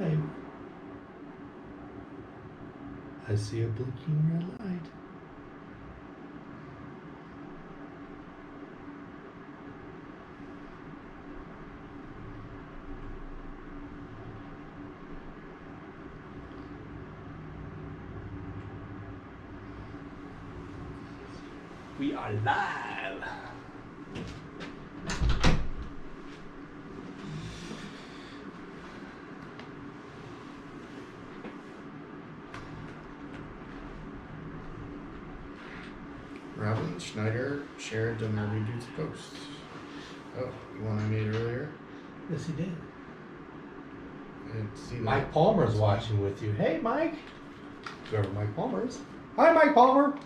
I see a blinking red light. We are live. Robin Schneider shared the Gnarly Dudes post. Oh, the one I made earlier? Yes, he did. I didn't see that. Mike Palmer's watching with you. Hey, Mike. Whoever Mike Palmer is. Hi, Mike Palmer.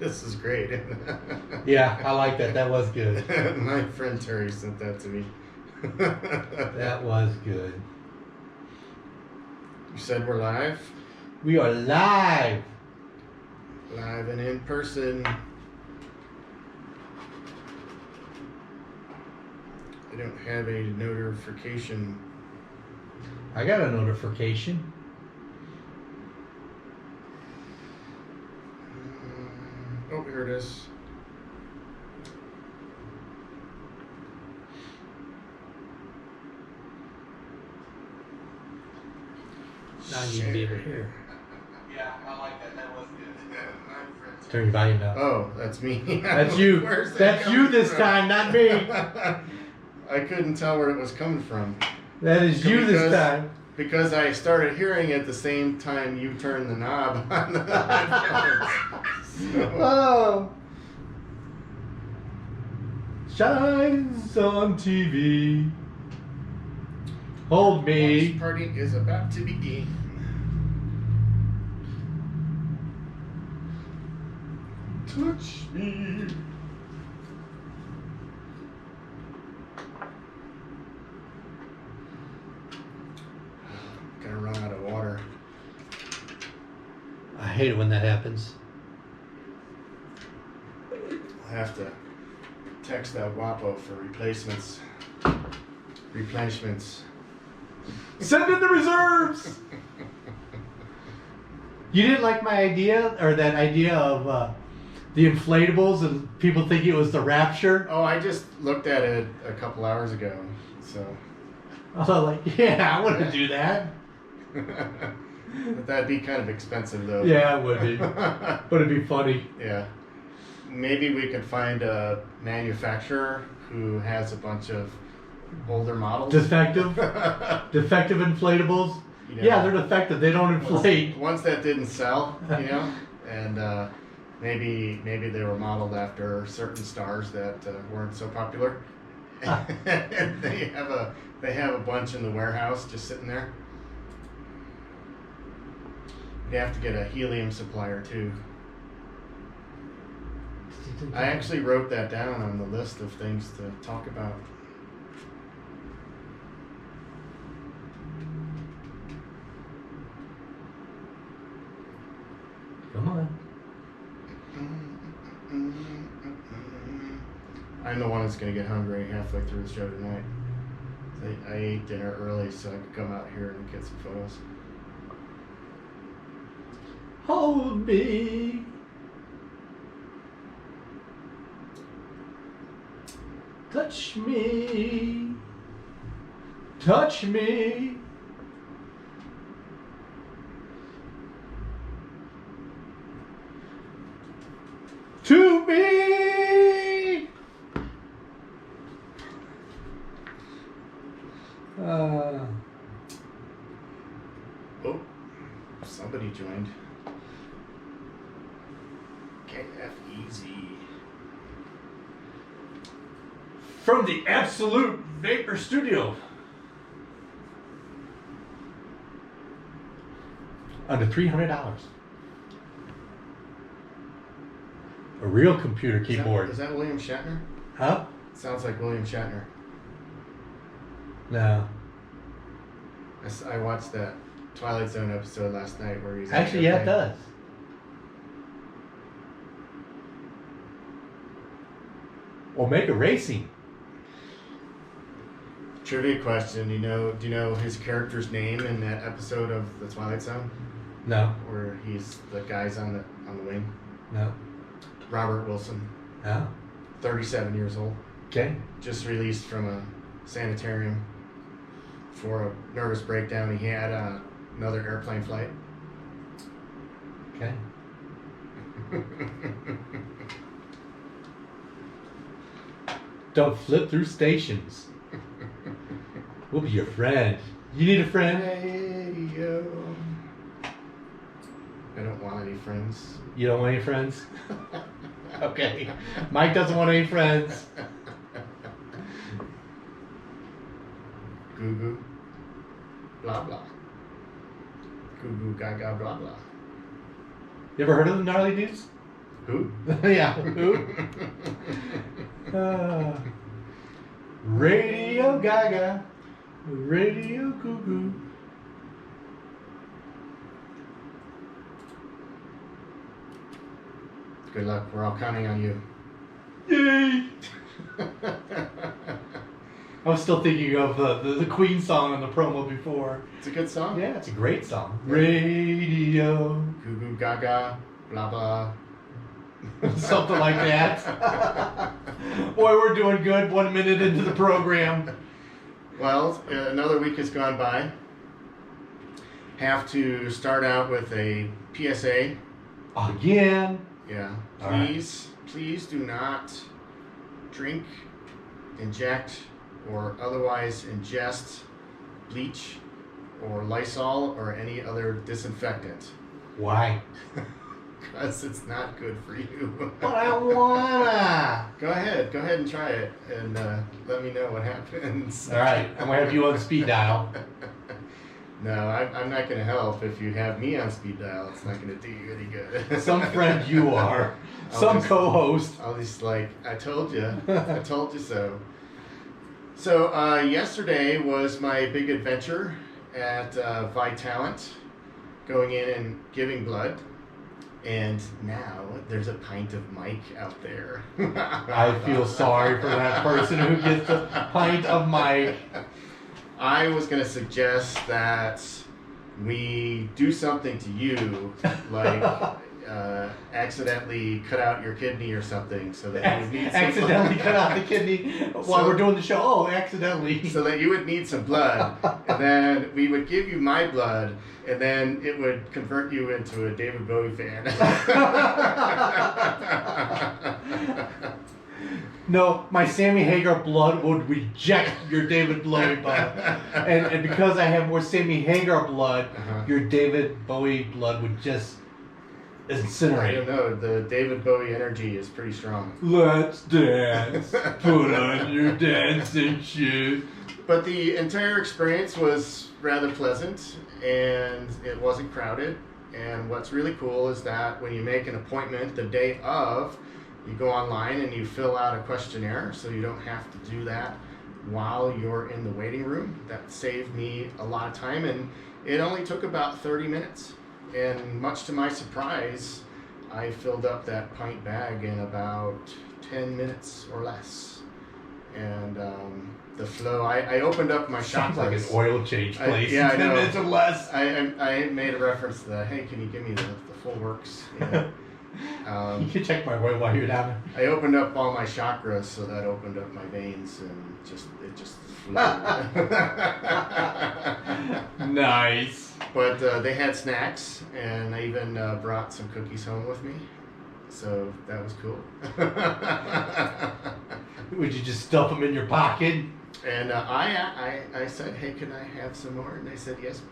This is great. Yeah, I like that. That was good. My friend Terry sent that to me. That was good. You said we're live? We are live. Live and in person. I don't have a notification. I got a notification. Oh, here it is. Now you can be over here. Yeah, I like that. That was good. Yeah, Turn your volume down. Oh, that's me. That's you. That's you this time, not me. I couldn't tell where it was coming from. That is you this time. Because I started hearing it the same time you turned the knob on the headphones. Oh. Shines on TV. Hold me. Watch party is about to begin. Touch me. Gonna run out of water. I hate it when that happens. I'll have to text that WAPO for replacements. Replenishments. Send in the reserves. You didn't like my idea, or that idea of the inflatables and people thinking it was the Rapture? Oh, I just looked at it a couple hours ago, so. I was like, yeah, I want to do that. But that'd be kind of expensive, though. Yeah, it would be. But it'd be funny. Yeah. Maybe we could find a manufacturer who has a bunch of older models. Defective inflatables. You know, yeah, they're defective. They don't inflate. Ones that didn't sell, you know, and maybe they were modeled after certain stars that weren't so popular. And they have a bunch in the warehouse just sitting there. You have to get a helium supplier too. I actually wrote that down on the list of things to talk about. Come on. I'm the one that's going to get hungry halfway through the show tonight. I ate dinner early so I could come out here and get some photos. Hold me. Touch me. Touch me. To me. Oh, somebody joined. KFEZ. From the Absolute Vapor Studio. Under $300. A real computer keyboard. Is that William Shatner? Huh? Sounds like William Shatner. No. I watched that Twilight Zone episode last night where he's Actually, yeah, it does. Or make it racing. Trivia question: do you know his character's name in that episode of The Twilight Zone, No. where the guy's on the wing? No. Robert Wilson, No. 37 years old, Okay. just released from a sanitarium for a nervous breakdown he had on another airplane flight. Okay. Don't flip through stations. We'll be your friend. You need a friend? Radio. I don't want any friends. You don't want any friends? Okay. Mike doesn't want any friends. Goo goo. Blah blah. Goo goo gaga blah blah. You ever heard of the Gnarly Dudes? Who? Yeah. Who? Radio Gaga. Radio Goo Goo. Good luck. We're all counting on you. Yay! I was still thinking of the Queen song on the promo before. It's a good song. Yeah, it's a great song. Radio. Goo goo gaga blah blah. Something like that. Boy, we're doing good 1 minute into the program. Well, another week has gone by. Have to start out with a PSA. Again. Yeah. All Please do not drink, inject, or otherwise ingest bleach or Lysol or any other disinfectant. Why? Because it's not good for you. But I wanna. Go ahead and try it and let me know what happens. All right, I'm gonna have you on speed dial. No, I'm not going to help. If you have me on speed dial, it's not going to do you any good. Some friend you are. Some co-host. I'll just I told you. I told you so. So yesterday was my big adventure at Vitalent, going in and giving blood. And now there's a pint of Mike out there. I feel sorry for that person who gets a pint of Mike. I was going to suggest that we do something to you, like accidentally cut out your kidney or something, so that you need some accidentally cut out the kidney while we're doing the show. Oh, accidentally. So that you would need some blood, and then we would give you my blood, and then it would convert you into a David Bowie fan. No, my Sammy Hagar blood would reject your David Bowie blood. And because I have more Sammy Hagar blood, your David Bowie blood would just incinerate. I don't know, the David Bowie energy is pretty strong. Let's dance. Put on your dancing shoes. But the entire experience was rather pleasant, and it wasn't crowded. And what's really cool is that when you make an appointment the day of, you go online and you fill out a questionnaire, so you don't have to do that while you're in the waiting room. That saved me a lot of time, and it only took about 30 minutes. And much to my surprise, I filled up that pint bag in about 10 minutes or less. And the flow, I opened up my shot. Sounds like an oil change place. Yeah, I 10 know. minutes or less. I made a reference to that. Hey, can you give me the full works? You know? You can check my oil while you're down there. I opened up all my chakras, so that opened up my veins, and it just flew. Nice. But they had snacks, and I even brought some cookies home with me, so that was cool. Would you just stuff them in your pocket? And I said, hey, can I have some more? And they said yes.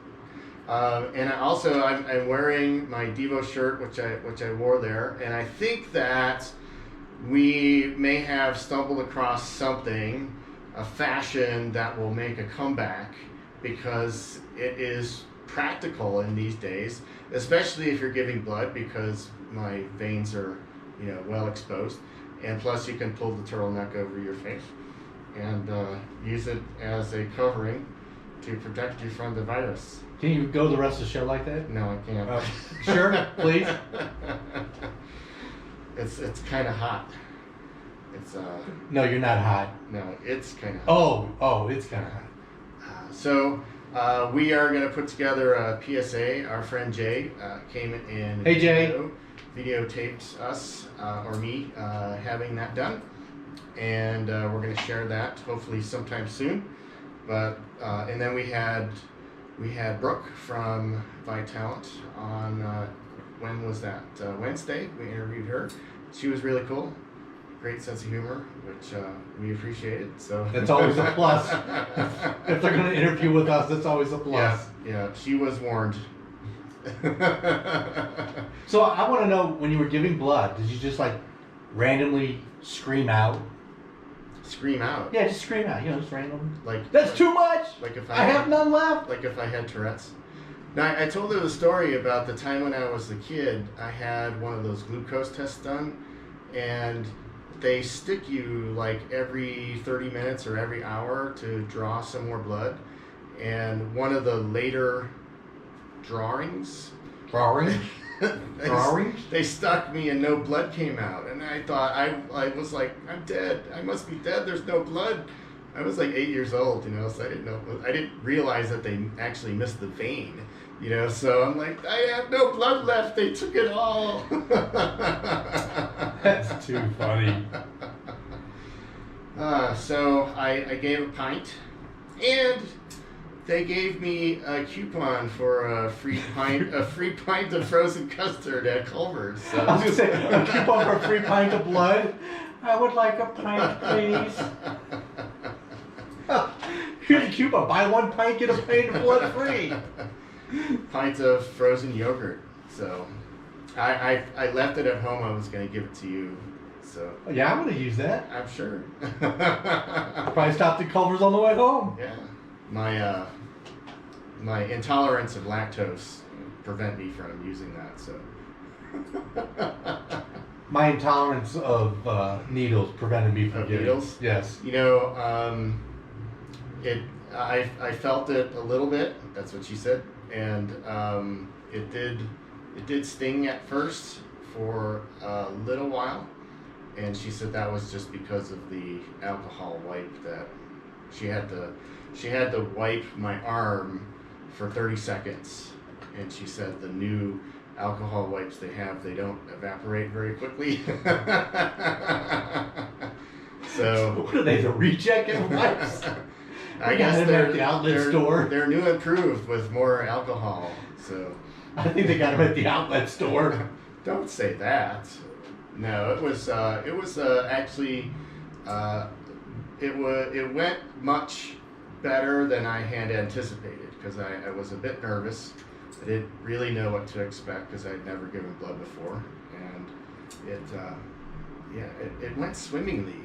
And I'm wearing my Devo shirt, which I wore there, and I think that we may have stumbled across something, a fashion that will make a comeback, because it is practical in these days, especially if you're giving blood, because my veins are, well exposed, and plus you can pull the turtleneck over your face and use it as a covering to protect you from the virus. Can you go the rest of the show like that? No, I can't. Sure, please. It's kind of hot. It's No, you're not hot. no, it's kind of hot. Oh, it's kind of hot. So we are going to put together a PSA. Our friend Jay came and Hey, Jay. videotaped us or me having that done, and we're going to share that hopefully sometime soon. But and then we had Brooke from Vitalent on when was that? Wednesday. We interviewed her. She was really cool. Great sense of humor, which we appreciated. So That's always a plus. If they're going to interview with us, that's always a plus. Yeah, she was warned. So I want to know, when you were giving blood, did you just like randomly scream out? Scream out. Yeah, just scream out. Just random. Like too much. Like if I have none left. Like if I had Tourette's. Now I told her the story about the time when I was a kid. I had one of those glucose tests done, and they stick you like every 30 minutes or every hour to draw some more blood. And one of the later drawings, they stuck me and no blood came out. And I thought, I was like, I'm dead. I must be dead. There's no blood. I was like 8 years old, so I didn't know. I didn't realize that they actually missed the vein, so I'm like, I have no blood left. They took it all. That's too funny. So I gave a pint, and they gave me a coupon for a free pint of frozen custard at Culver's. So. I was going to say, a coupon for a free pint of blood. I would like a pint, please. Here's a coupon. Buy one pint, get a pint of blood free. Pint of frozen yogurt. So I left it at home. I was going to give it to you. So yeah, I'm going to use that. I'm sure. I'll probably stopped at Culver's on the way home. Yeah. My intolerance of lactose prevent me from using that. So my intolerance of needles prevented me from getting needles. Yes. I felt it a little bit. That's what she said, and it did sting at first for a little while, and she said that was just because of the alcohol wipe that she had to wipe my arm for 30 seconds, and she said the new alcohol wipes they don't evaporate very quickly. So what are they, the reject wipes? I guess they're at the outlet store. They're new and improved with more alcohol. So I think they got them at the outlet store. Don't say that. No, it was actually it went much better than I had anticipated, because I was a bit nervous. I didn't really know what to expect because I'd never given blood before, and it went swimmingly.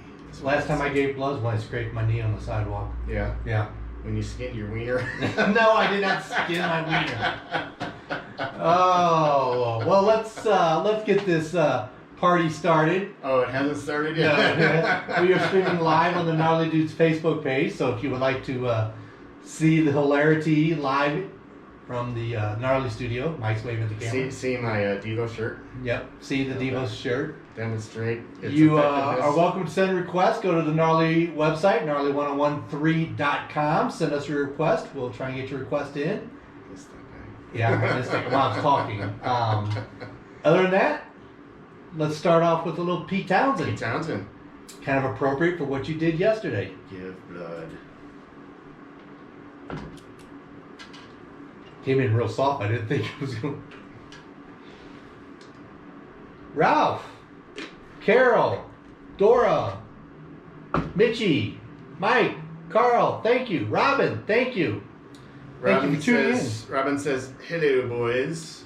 Last time I gave blood was when I scraped my knee on the sidewalk. Yeah. Yeah. When you skinned your wiener. No, I did not skin my wiener. Oh well, let's get this party started. Oh, it hasn't started yet. No, we are streaming live on the Gnarly Dudes Facebook page, so if you would like to see the hilarity live from the Gnarly studio, Mike's waving at the camera. See my Devo shirt. Yep. See the Devo shirt. Demonstrate its You effectiveness. are welcome to send requests. Go to the Gnarly website, gnarly101.3FM. Send us your request. We'll try and get your request in. Missed that guy. Yeah, I missed it while I was talking. Other than that, let's start off with a little Pete Townsend. Pete Townsend. Kind of appropriate for what you did yesterday. Give blood. Came in real soft. I didn't think it was going to... Ralph, Carol, Dora, Mitchie, Mike, Carl, thank you. Robin, thank you. Thank you for tuning in. Robin says, hello, boys.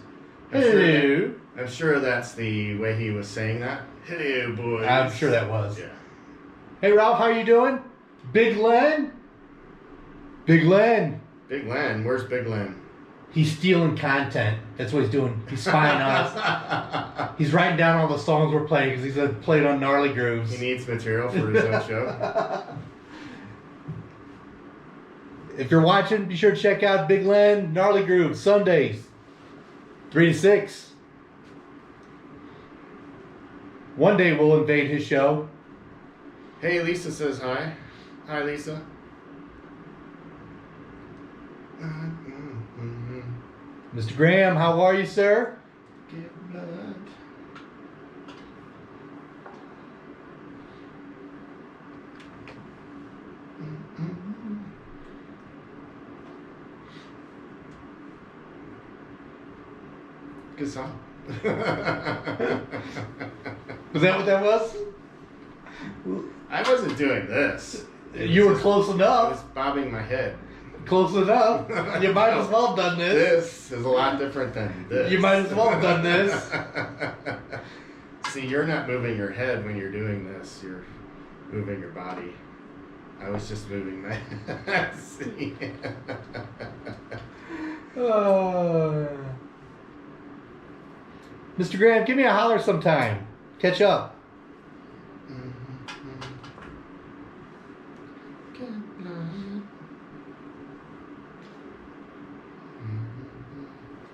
Hello. I'm sure that's the way he was saying that. Hello, boys. I'm sure that was. Yeah. Hey, Ralph, how you doing? Big Len? Big Len. Big Len? Where's Big Len? He's stealing content. That's what he's doing. He's spying on us. He's writing down all the songs we're playing because he's played on Gnarly Grooves. He needs material for his own show. If you're watching, be sure to check out Big Len, Gnarly Grooves, Sundays, 3 to 6. One day we'll invade his show. Hey, Lisa says hi. Hi, Lisa. Mr. Graham, how are you, sir? Give blood. Good song. Was that what that was? I wasn't doing this. You were close I enough. was bobbing my head. Close enough. You might as well have done this. This is a lot different than this. You might as well have done this. See, you're not moving your head when you're doing this. You're moving your body. I was just moving my head. See? Mr. Graham, give me a holler sometime. Catch up.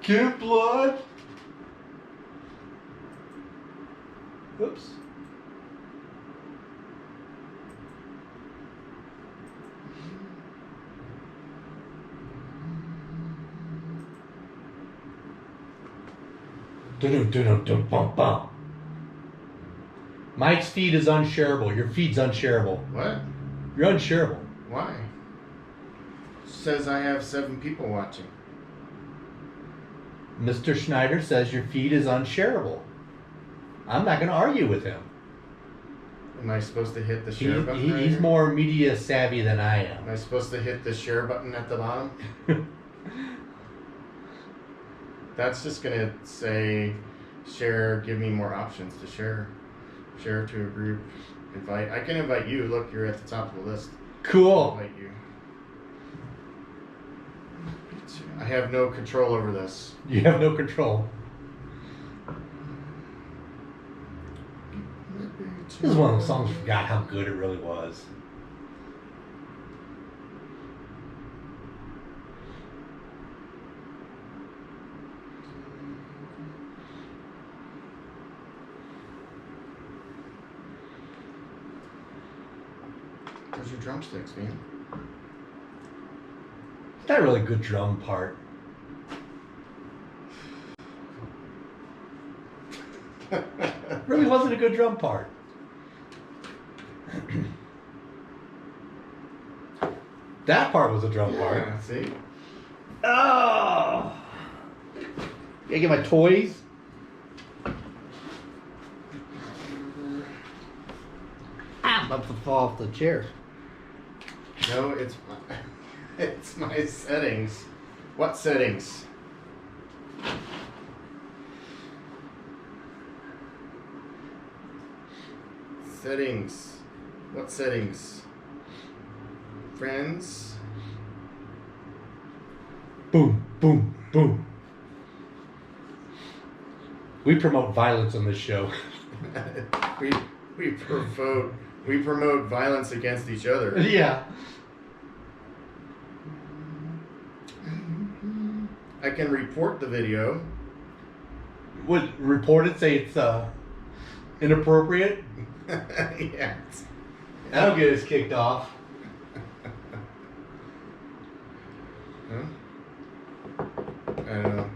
Give blood. Oops. Dum-dum-dum-dum-bum-bum. Mike's feed is unshareable. Your feed's unshareable. What? You're unshareable. Why? Says I have 7 people watching. Mr. Schneider says your feed is unshareable. I'm not going to argue with him. Am I supposed to hit the share button? Right He's here? more media savvy than I am. Am I supposed to hit the share button at the bottom? That's just gonna say share, give me more options to share. Share to a group, invite. I can invite you. Look, you're at the top of the list. Cool. Invite you. I have no control over this. You have no control. This is one of the songs I forgot how good it really was. Where's your drumsticks, man? It's not really a good drum part. Really wasn't a good drum part. That part was a drum part. Yeah, see? Oh! Gotta get my toys. I'm about to fall off the chair. No, it's my, it's my settings. What settings? Settings. What settings? Friends. Boom, boom, boom. We promote violence on this show. we promote violence against each other. Yeah. I can report the video. Would report it, say it's inappropriate? Yeah. That'll get us kicked off. Huh? I don't know.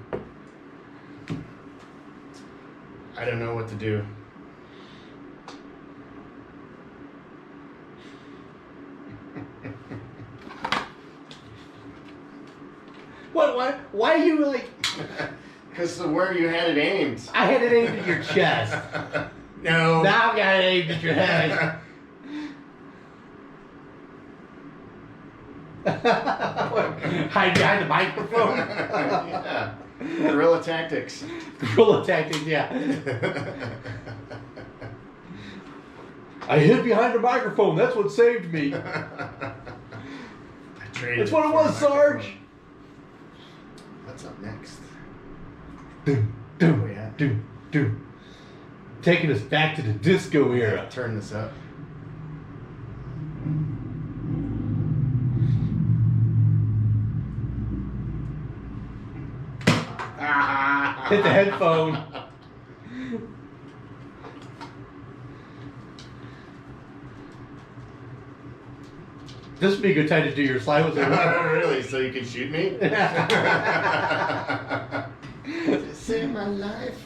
I don't know what to do. What? Why are you like... Because of where you had it aimed. I had it aimed at your chest. No. Now I've got it aimed at your head. Hide behind the microphone. Yeah. Guerrilla tactics. Guerrilla tactics, yeah. I hid behind the microphone. That's what saved me. That's what it was, Sarge. What's up next? Doom, doom, doom, doom. Taking us back to the disco era. Turn this up. Hit the headphone. This would be a good time to do your slide with it. Really? So you can shoot me? Save my life.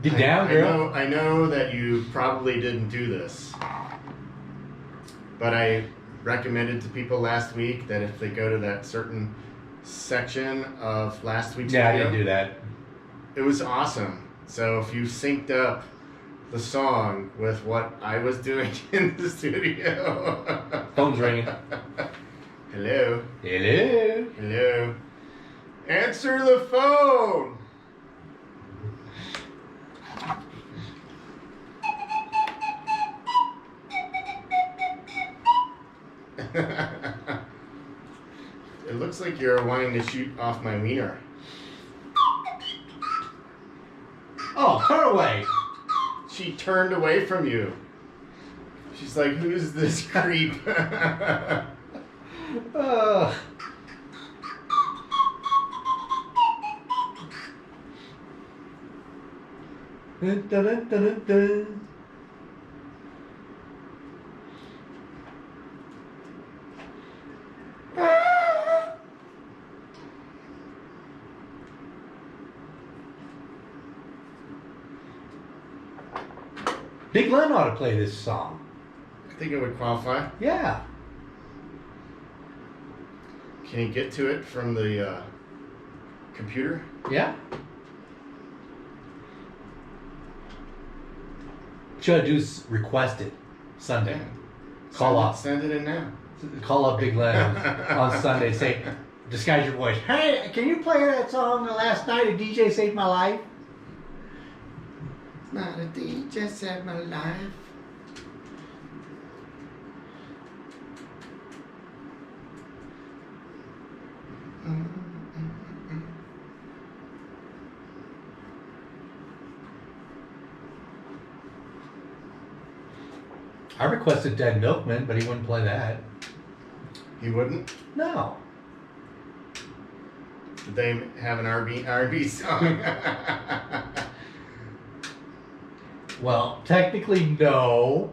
Get down, girl. I know that you probably didn't do this, but I recommended to people last week that if they go to that certain section of last week's Yeah, video, I didn't do that. it was awesome. So if you synced up the song with what I was doing in the studio. Phone's ringing. Hello. Hello. Hello. Answer the phone. It looks like you're wanting to shoot off my wiener. Oh, turn away. She turned away from you. She's like, who's this creep? Dun, dun, dun, dun, dun. Big Len ought to play this song. I think it would qualify. Yeah. Can you get to it from the computer? Yeah. What you gotta do is request it Sunday. Call up. Send it in now. Call up Big Len on Sunday. Say, disguise your voice. Hey, can you play that song last night? A DJ saved my life. It's not a DJ saved my life. I requested Dead Milkman, but he wouldn't play that. He wouldn't? No. Did they have an R&B song? Well, technically, no.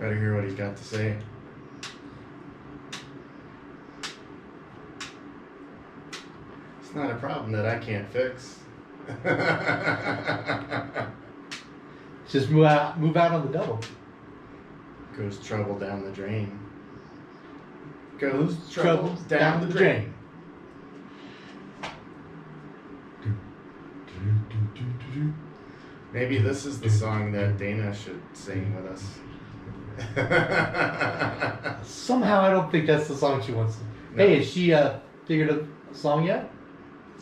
Better hear what he's got to say. It's not a problem that I can't fix. Just move out on the double. Goes trouble down the drain. Goes trouble down the drain. Maybe this is the song that Dana should sing with us. Somehow I don't think that's the song she wants. No. Hey, has she figured a song yet?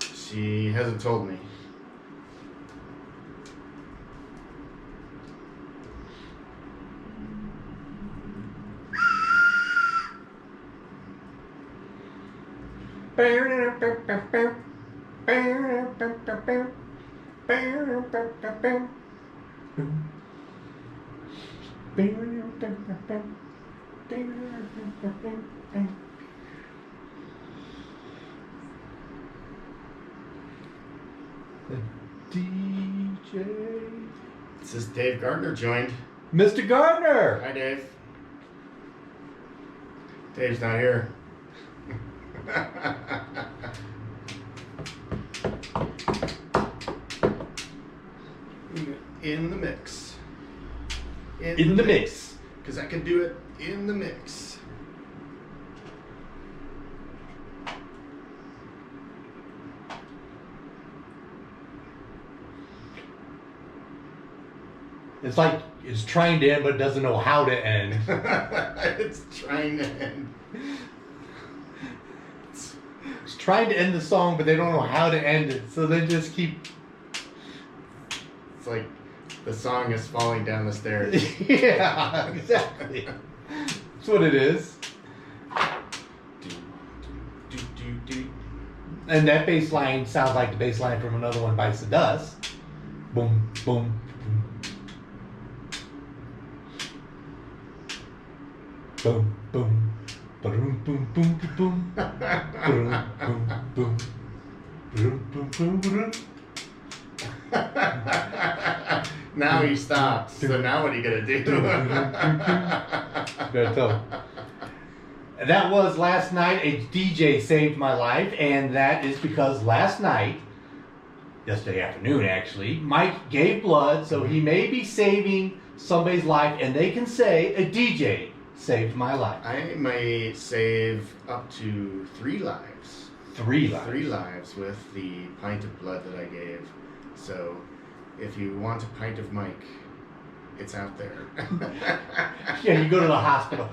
She hasn't told me. The DJ. This is Dave Gardner joined. Mr. Gardner! Hi, Dave. Dave's not here. In the mix. In the mix. Because I can do it in the mix. It's like it's trying to end, but it doesn't know how to end. It's trying to end. It's trying to end the song, but they don't know how to end it, so they just keep. It's like the song is falling down the stairs. Yeah, exactly. That's what it is. And that bass line sounds like the bass line from another one bites the dust. Boom, boom, boom. Boom, boom. Boom, boom, boom, boom. Boom, boom, boom. Boom, boom, boom, boom. Now he stopped. So now what are you gonna do? Gotta tell him. That was last night. A DJ saved my life, and that is because last night, yesterday afternoon actually, Mike gave blood, so he may be saving somebody's life, and they can say a DJ saved my life. I may save up to 3 lives. 3 lives. 3 lives with the pint of blood that I gave. So, if you want a pint of Mike, it's out there. Yeah, you go to the hospital.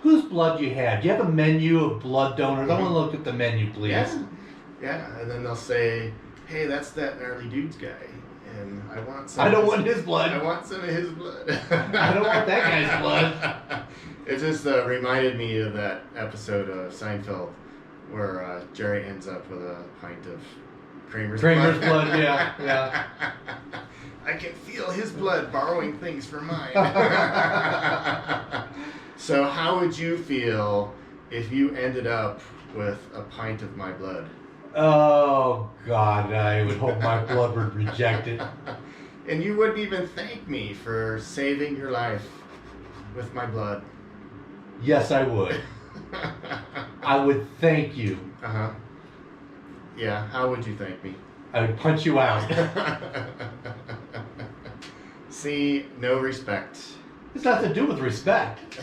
Whose blood do you have? Do you have a menu of blood donors? I want to look at the menu, please. Yeah, and then they'll say, hey, that's that Gnarly Dudes guy. And I want some. I don't want his blood. I want some of his blood. I don't want that guy's blood. It just reminded me of that episode of Seinfeld where Jerry ends up with a pint of Kramer's blood, yeah. I can feel his blood borrowing things from mine. So how would you feel if you ended up with a pint of my blood? Oh, God, I would hope my blood would reject it. And you wouldn't even thank me for saving your life with my blood. Yes, I would. I would thank you. Uh-huh. Yeah, how would you thank me? I would punch you out. See, no respect. It's nothing to do with respect.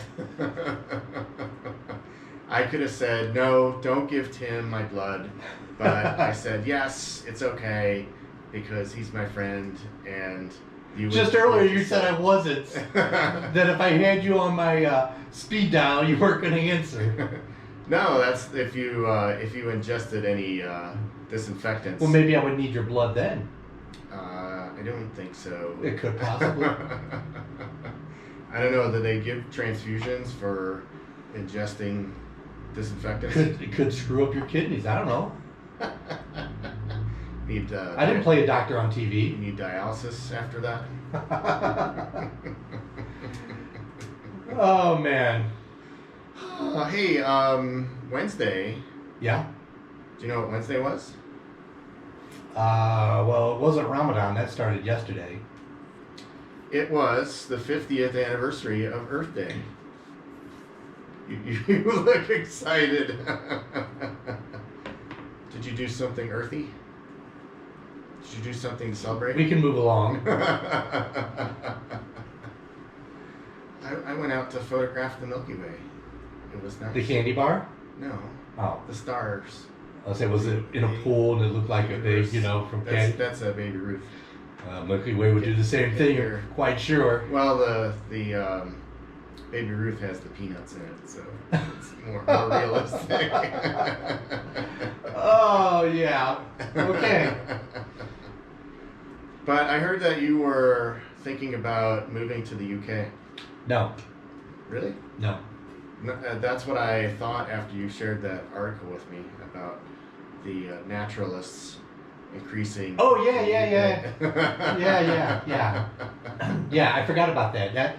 I could have said, no, don't give Tim my blood. But I said, yes, it's okay, because he's my friend, and you just earlier you said I wasn't. That if I had you on my speed dial, you weren't going to answer. No, that's if you ingested any disinfectants. Well, maybe I would need your blood then. I don't think so. It could possibly. I don't know. Do they give transfusions for ingesting disinfectants? It could screw up your kidneys. I don't know. Need. I didn't play a doctor on TV. You need dialysis after that. Oh man. Hey, Wednesday. Yeah. Do you know what Wednesday was? Well, it wasn't Ramadan. That started yesterday. It was the 50th anniversary of Earth Day. You look excited. Did you do something earthy? Did you do something to celebrate? We can move along. I went out to photograph the Milky Way. It was nice. The candy bar? No. Oh. The stars. I'll say, was it in a pool and it looked like a big, from candy? That's a Baby Ruth. Milky Way would do the same thing, you're quite sure. Well, the Baby Ruth has the peanuts in it, so it's more realistic. Oh, yeah. Okay. But I heard that you were thinking about moving to the UK. No. Really? No. That's what I thought after you shared that article with me about the naturalists increasing. Oh, yeah. Yeah, I forgot about that.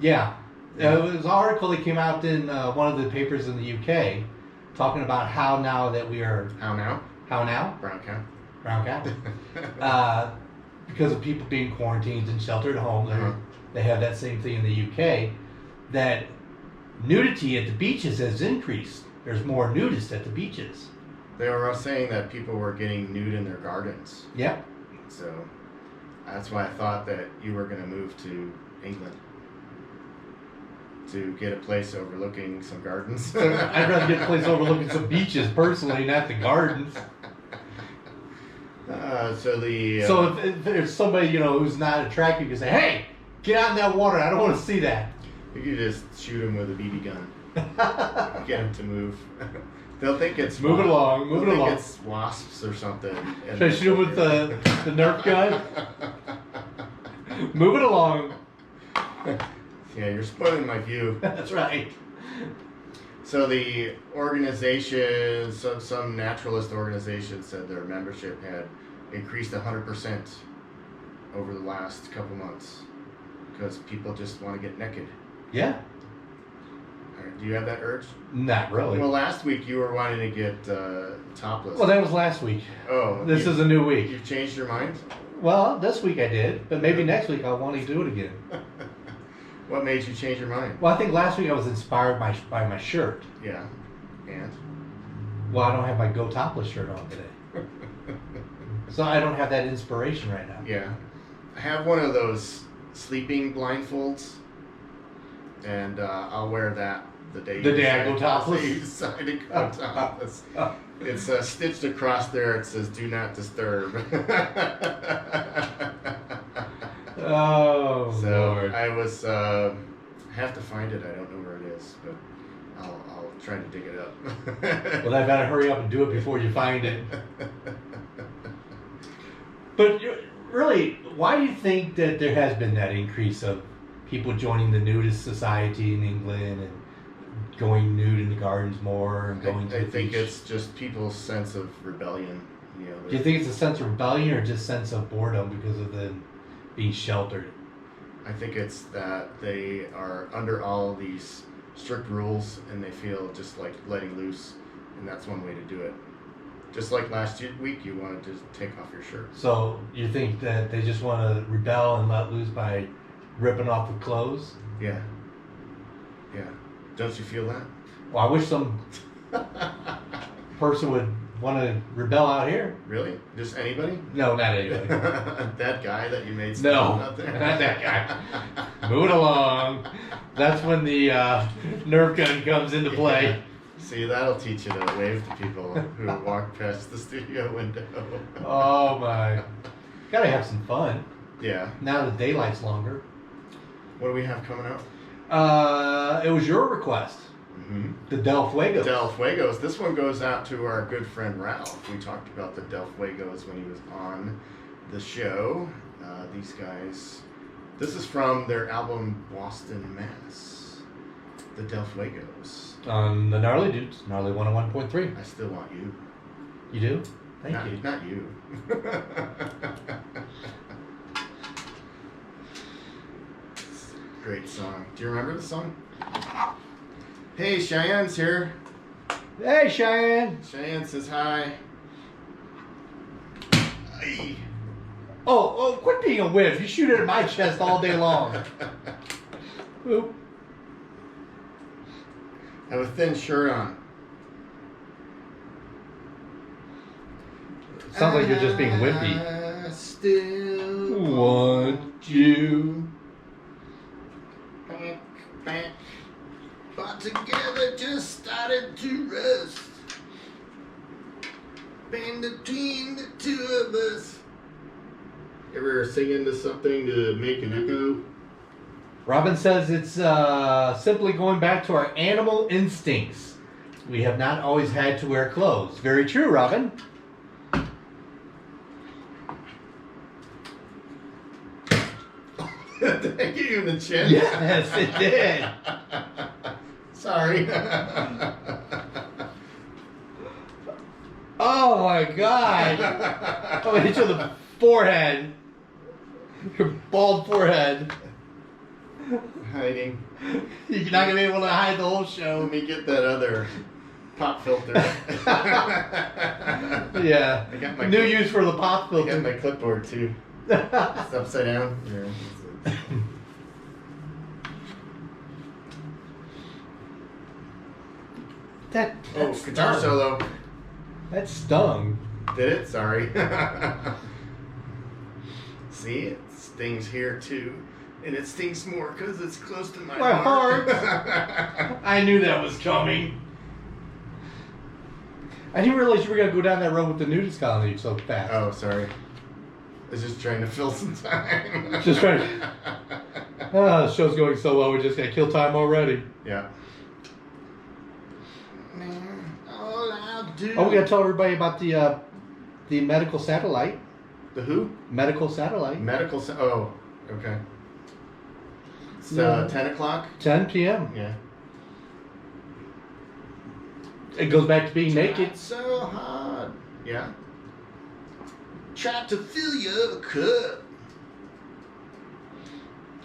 It was an article that came out in one of the papers in the UK talking about how now that we are... How now? How now? Brown cow. Brown cow. Because of people being quarantined and sheltered at home, they have that same thing in the UK, that nudity at the beaches has increased. There's more nudists at the beaches. They were saying that people were getting nude in their gardens. Yep. So that's why I thought that you were going to move to England to get a place overlooking some gardens. I'd rather get a place overlooking some beaches personally, not the gardens. So if there's somebody who's not attractive, you can say, "Hey, get out in that water. I don't want to see that." You could just shoot them with a BB gun. Get them to move. They'll think it's move it along. Move it along. It's wasps or something. Should I shoot them with the Nerf gun? Move it along. Yeah, you're spoiling my view. That's right. So the organization, some naturalist organizations said their membership had increased 100% over the last couple months because people just want to get naked. Yeah. Do you have that urge? Not really. Well, last week you were wanting to get topless. Well, that was last week. Oh. This is a new week. You've changed your mind? Well, this week I did, but maybe next week I'll want to do it again. What made you change your mind? Well, I think last week I was inspired by my shirt. Yeah. And? Well, I don't have my Go Topless shirt on today. So I don't have that inspiration right now. Yeah. I have one of those sleeping blindfolds, and I'll wear that the day I go topless? You decide to go topless. It's stitched across there. It says, "Do not disturb." Oh, so Lord. I was have to find it. I don't know where it is, but I'll try to dig it up. Well, I better hurry up and do it before you find it. But really, why do you think that there has been that increase of people joining the nudist society in England and going nude in the gardens more and going to I the think beach? it's just people's sense of rebellion. You know, Do you think it's a sense of rebellion or just sense of boredom because of them being sheltered? I think it's that they are under all these strict rules and they feel just like letting loose, and that's one way to do it. Just like last week, you wanted to take off your shirt. So you think that they just want to rebel and let loose by ripping off the clothes? Yeah. Yeah. Don't you feel that? Well, I wish some person would want to rebel out here. Really? Just anybody? No, not anybody. That guy that you made No, out there? not that guy. Moving along. That's when the Nerf gun comes into play. See, that'll teach you to wave to people who walk past the studio window. Oh my. Gotta have some fun. Yeah. Now the daylight's longer. What do we have coming up? It was your request. Mm-hmm. The Del Fuegos. Del Fuegos. This one goes out to our good friend Ralph. We talked about the Del Fuegos when he was on the show. These guys. This is from their album Boston Mass. The Del Fuegos. On the Gnarly Dudes, Gnarly 101.3. I still want you. You do? Thank Not, you. Not you. Great song. Do you remember the song? Hey, Cheyenne's here. Hey, Cheyenne. Cheyenne says hi. Aye. Oh, quit being a whiff. You shoot it at my chest all day long. Oop. Have a thin shirt on. Sounds like you're just being wimpy. I still Want you. back. But together just started to rust. Been between the two of us. Ever sing into something to make an echo? Robin says it's simply going back to our animal instincts. We have not always had to wear clothes. Very true, Robin. Did I get you in the chin? Yes, it did. Sorry. Oh my God. I'm gonna hit you in the forehead. Your bald forehead. Hiding. You're not gonna be able to hide the whole show. Let me get that other pop filter. Yeah. I got my New use for the pop I got filter. my clipboard too. It's upside down. Yeah. That Oh, guitar stung. solo. That stung. Did it? Sorry. See, it stings here too. And it stings more because it's close to my heart. I knew that was coming. I didn't realize you were going to go down that road with the nudist colony so fast. Oh, sorry. I was just trying to fill some time. Just trying to... Oh, the show's going so well, we're just going to kill time already. Yeah. All I'll do. Oh, we got to tell everybody about the medical satellite. The who? Medical satellite. Oh, okay. It's 10 o'clock? 10 p.m. Yeah. It goes back to being naked. Tried so hard. Yeah. Tried to fill your cup.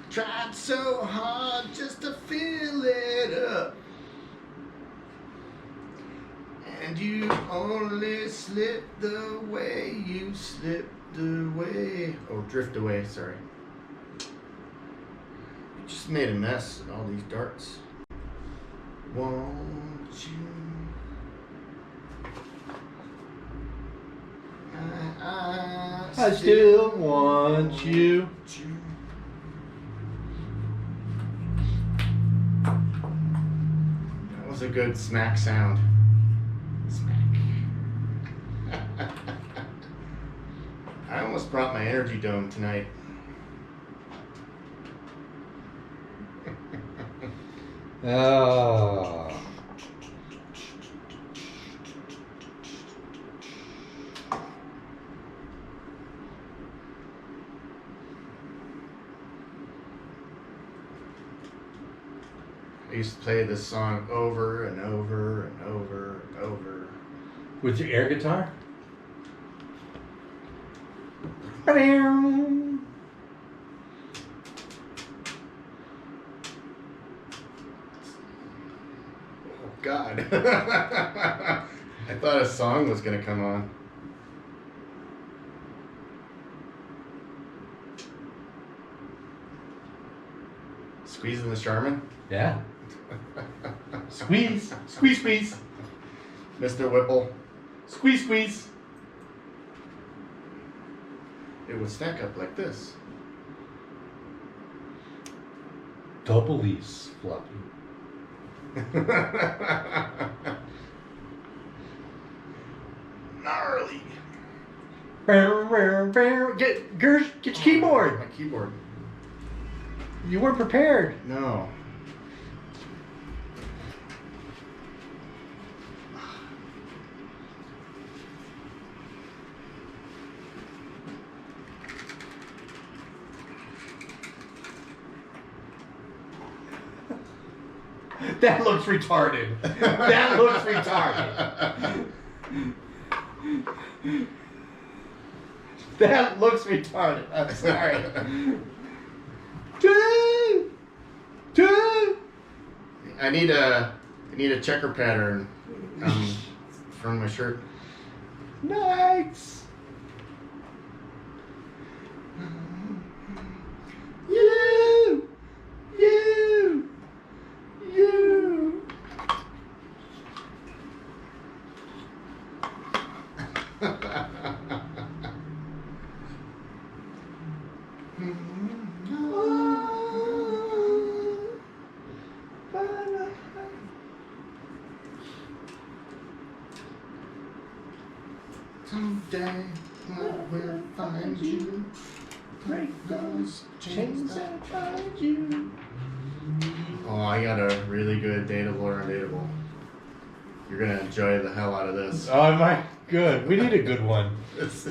Tried so hard just to fill it up. And you only slip the way you slipped away. Oh, drift away, sorry. You just made a mess of all these darts. Won't you? I still want you. That was a good smack sound. Smack. I almost brought my energy dome tonight. Oh. I used to play this song over and over and over and over. With your air guitar? Oh, God. I thought a song was going to come on. Squeezing the Charmin? Yeah. Squeeze, squeeze, squeeze. Mr. Whipple. Squeeze, squeeze. It would stack up like this. Doubly fluffy. Gnarly. Get your keyboard. My keyboard. You weren't prepared. No. That looks retarded. That looks retarded. That looks retarded. I'm sorry. I need a checker pattern from my shirt. Nice. You. Someday I will find you. Break those chains and find you. Oh, I got a really good dateable or undateable. You're gonna enjoy the hell out of this. Oh my, good. We need a good one. It's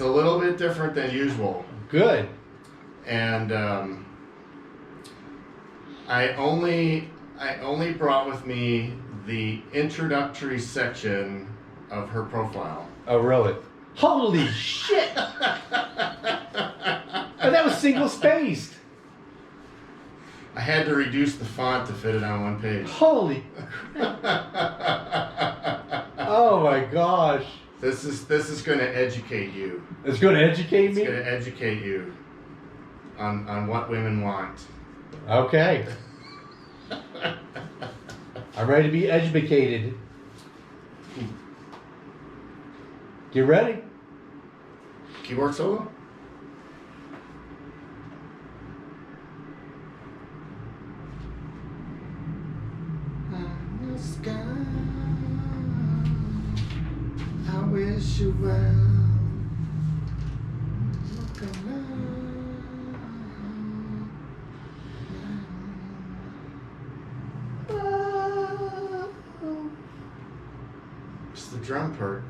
a little bit different than usual. Good. And I only brought with me the introductory section of her profile. Oh really? Holy shit! Oh, that was single spaced. I had to reduce the font to fit it on one page. Holy crap. Oh my gosh. This is going to educate you. It's going to educate It's me? going to educate you on what women want. Okay. I'm ready to be educated. Get ready. Keyboard solo? The sky, I wish you well. Look around. It's the drum part.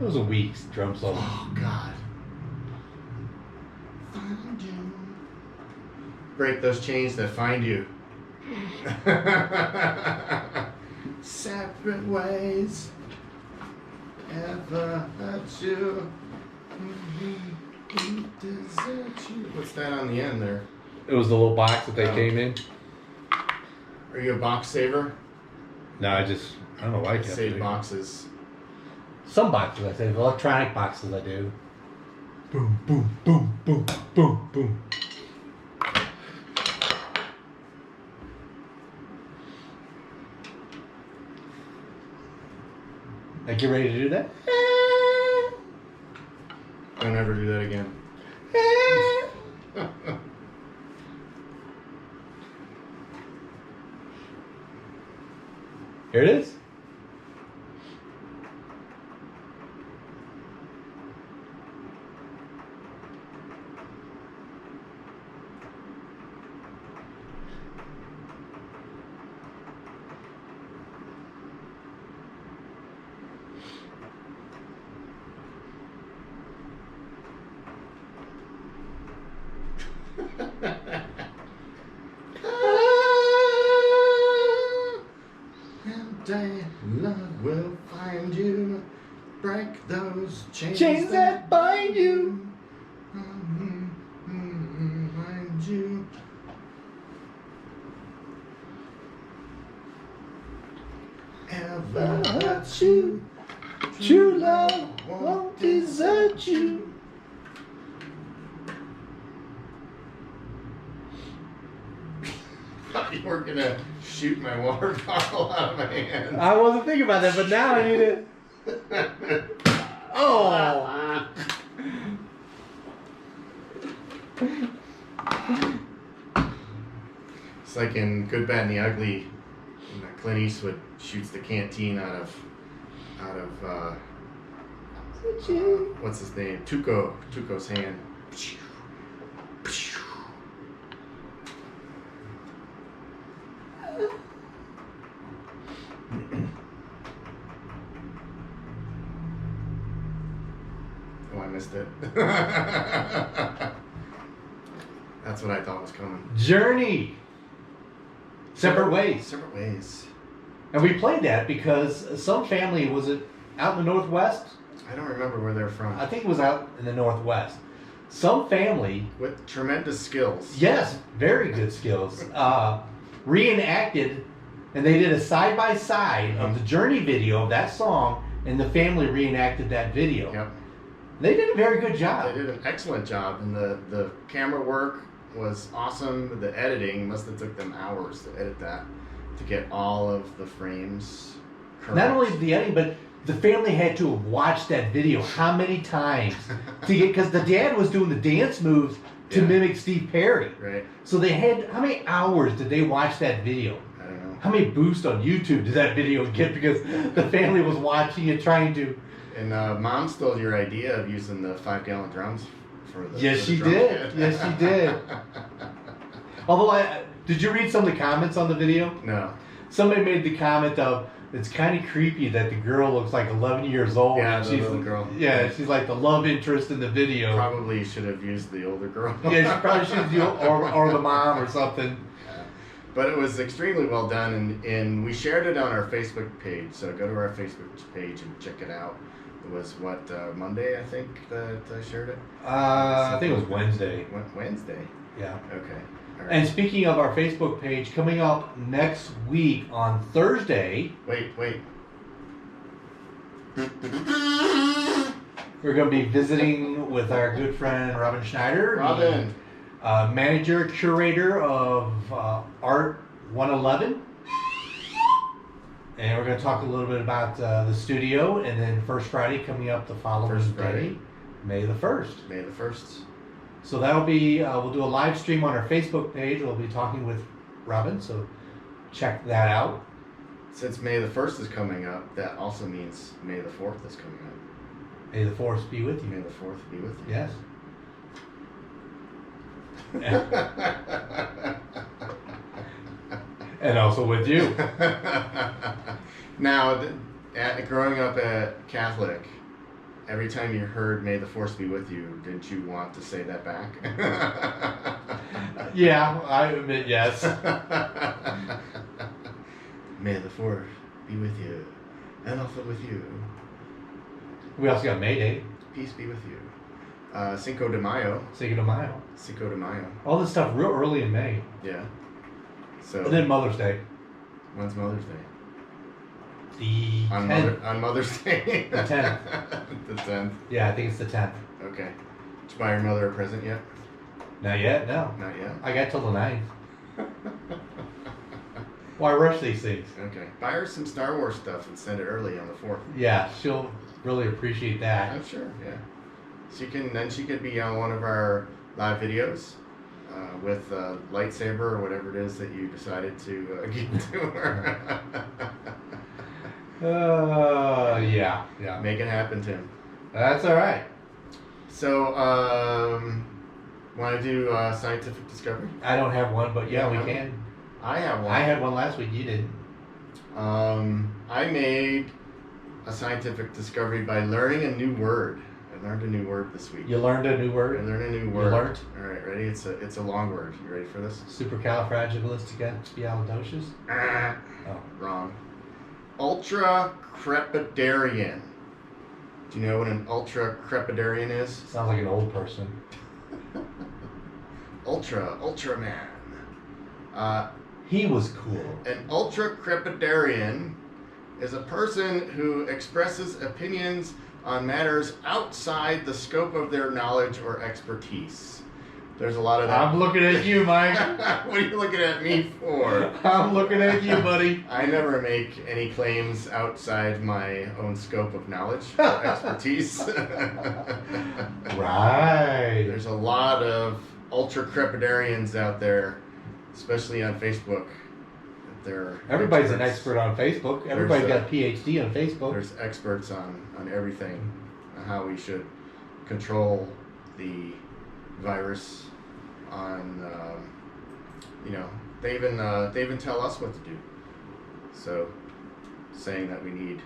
It was a weak drum solo. Oh God. Find you. Break those chains that find you. Separate ways. Ever hurt you. Desert you. What's that on the end there? It was the little box that they came in. Are you a box saver? No, I don't know why I kept Save doing boxes. Some boxes I save. Electronic boxes I do. Boom, boom, boom, boom, boom, boom. Like you ready to do that? Don't ever do that again. Here it is. Someday love will find you, break those Chains that bind you. Find you. Ever hurt you? True love won't desert you. Thought you were gonna shoot my water bottle out of my hand. I wasn't thinking about that, but now I need it. Oh! It's like in Good, Bad, and the Ugly, when Clint Eastwood shoots the canteen out of what's his name? Tuco's hand. Oh, I missed it. That's what I thought was coming. Journey. Separate ways. Separate ways. And we played that because some family, was it out in the Northwest? I don't remember where they're from. I think it was out in the Northwest. Some family, With tremendous skills. yes, very good skills, reenacted, and they did a side-by-side of the Journey video of that song, and the family reenacted that video. Yep. They did a very good They job. did an excellent job, and the camera work was awesome. The editing must have took them hours to edit that, to get all of the frames correct. Not only the editing, but the family had to have watched that video how many times to get, because the dad was doing the dance moves to Yeah. mimic Steve Perry. Right. So they had, how many hours did they watch that video? I don't know. How many boosts on YouTube did that video get because the family was watching it, trying to... And Mom stole your idea of using the 5-gallon drums for the. Yes, for the she drum did. kit. Yes, she did. Although, did you read some of the comments on the video? No. Somebody made the comment of, it's kind of creepy that the girl looks like 11 years old. Yeah, and the she's, little girl. Yeah, she's like the love interest in the video. Probably should have used the older girl. Yeah, she probably should do, or the mom or something. But it was extremely well done, and we shared it on our Facebook page. So go to our Facebook page and check it out. It was what, Monday, I think, that I shared it? I think it was Wednesday. Wednesday. Yeah. Okay. All right. And speaking of our Facebook page, coming up next week on Thursday, Wait. we're going to be visiting with our good friend Robin Schneider. Robin. Manager, curator of Art 111. And we're going to talk a little bit about the studio, and then First Friday coming up the following First day, Friday. May the 1st. May the 1st. So that'll be, we'll do a live stream on our Facebook page. We'll be talking with Robin, so check that out. Since May the 1st is coming up, that also means May the 4th is coming up. May the 4th be with May you. the 4th be with you. Yes. And also with you. Now, growing up at Catholic, every time you heard "May the Force be with you," didn't you want to say that back? Yeah, I admit yes. May the Force be with you, and also with you. We also got May Day, Peace be with you. Cinco de Mayo. Cinco de Mayo. Cinco de Mayo. All this stuff real early in May. Yeah. So. And then Mother's Day. When's Mother's Day? The on 10th. on Mother's Day. The 10th. The 10th. Yeah, I think it's the 10th. Okay. Did you buy your mother a present yet? Not yet, no. Not yet. I got till the 9th. Why rush these things? Okay. Buy her some Star Wars stuff and send it early on the 4th. Yeah, she'll really appreciate that. I'm sure, yeah. She could be on one of our live videos with a lightsaber or whatever it is that you decided to give to her. Yeah. Make it happen, Tim. That's all right. So, want to do scientific discovery? I don't have one, but yeah, we can. I have one. I had one last week. You didn't. I made a scientific discovery by learning a new word. I learned a new word this week. You learned a new I word? learned a new word. You learned? All right, ready? It's a long word. You ready for this? Supercalifragilisticexpialidocious? Oh. Wrong. Ultra-crepidarian. Do you know what an ultra-crepidarian is? Sounds like an old person. Ultraman. He was cool. An ultra-crepidarian is a person who expresses opinions on matters outside the scope of their knowledge or expertise. There's a lot of that. I'm looking at you, Mike. What are you looking at me for? I'm looking at you, buddy. I never make any claims outside my own scope of knowledge or expertise. Right. There's a lot of ultra-crepidarians out there, especially on Facebook. Everybody's experts. an expert on Facebook. Everybody's got a PhD on Facebook. There's experts on everything, on how we should control the virus. On they even tell us what to do. So, saying that we need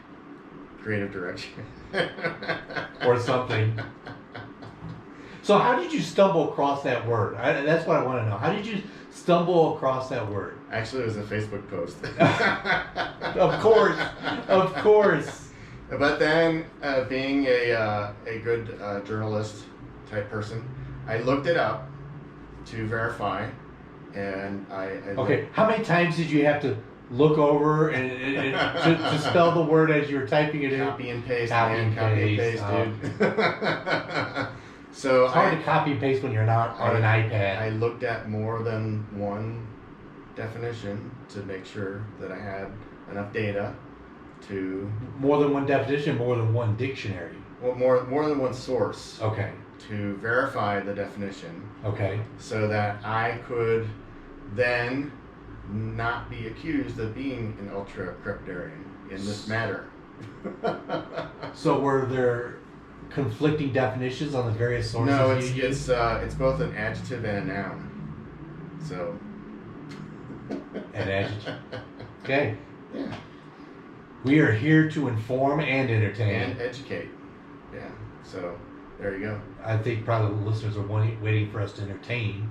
creative direction Or something. So how did you stumble across that word? That's what I want to know. How did you stumble across that word? Actually, it was a Facebook post. Of course. But then, being a good journalist type person, I looked it up to verify, and Okay, how many times did you have to look over and to spell the word as you were typing it in? Copy and paste, Copy man. and Copy paste, and paste, dude. So It's hard to copy and paste when you're not on an iPad. I looked at more than one definition to make sure that I had enough data to... More than one definition, more than one dictionary. Well, more than one source. Okay. To verify the definition. Okay. So that I could then not be accused of being an ultra-crepidarian in this matter. So were there conflicting definitions on the various sources? No, it's both an adjective and a noun. So. An adjective. Okay. Yeah. We are here to inform and entertain. And educate. Yeah. So there you go. I think probably the listeners are waiting for us to entertain.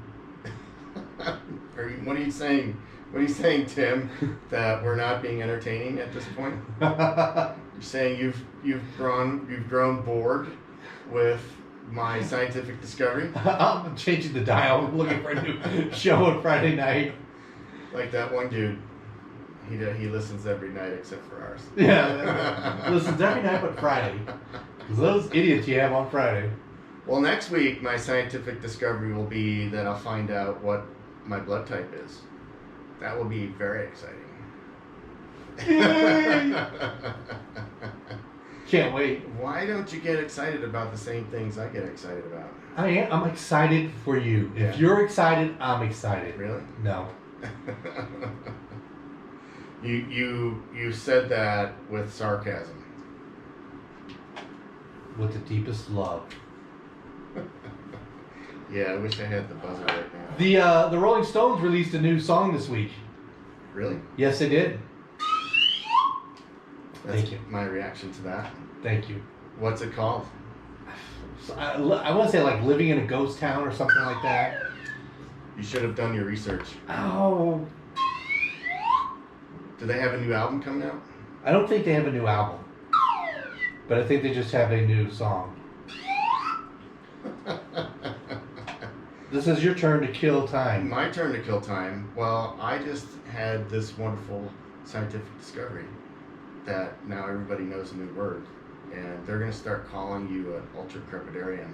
What are you saying? What are you saying, Tim? That we're not being entertaining at this point? You're saying you've grown bored with my scientific discovery? I'm changing the dial. I'm looking for a new show on Friday night. Like that one dude. He listens every night except for ours. Yeah, listens every night but Friday. 'Cause those idiots you have on Friday. Well, next week my scientific discovery will be that I'll find out what my blood type is. That will be very exciting. Can't wait. Why don't you get excited about the same things I get excited about? I'm excited for you. Yeah. If you're excited, I'm excited. Really? No. You said that with sarcasm. With the deepest love. Yeah, I wish I had the buzzer right now. The Rolling Stones released a new song this week. Really? Yes, they did. That's Thank you. my reaction to that. Thank you. What's it called? So I want to say like Living in a Ghost Town or something like that. You should have done your research. Oh. Do they have a new album coming out? I don't think they have a new album. But I think they just have a new song. This is your turn to kill time. My turn to kill time. Well, I just had this wonderful scientific discovery that now everybody knows a new word, and they're gonna start calling you an ultra-crepidarian.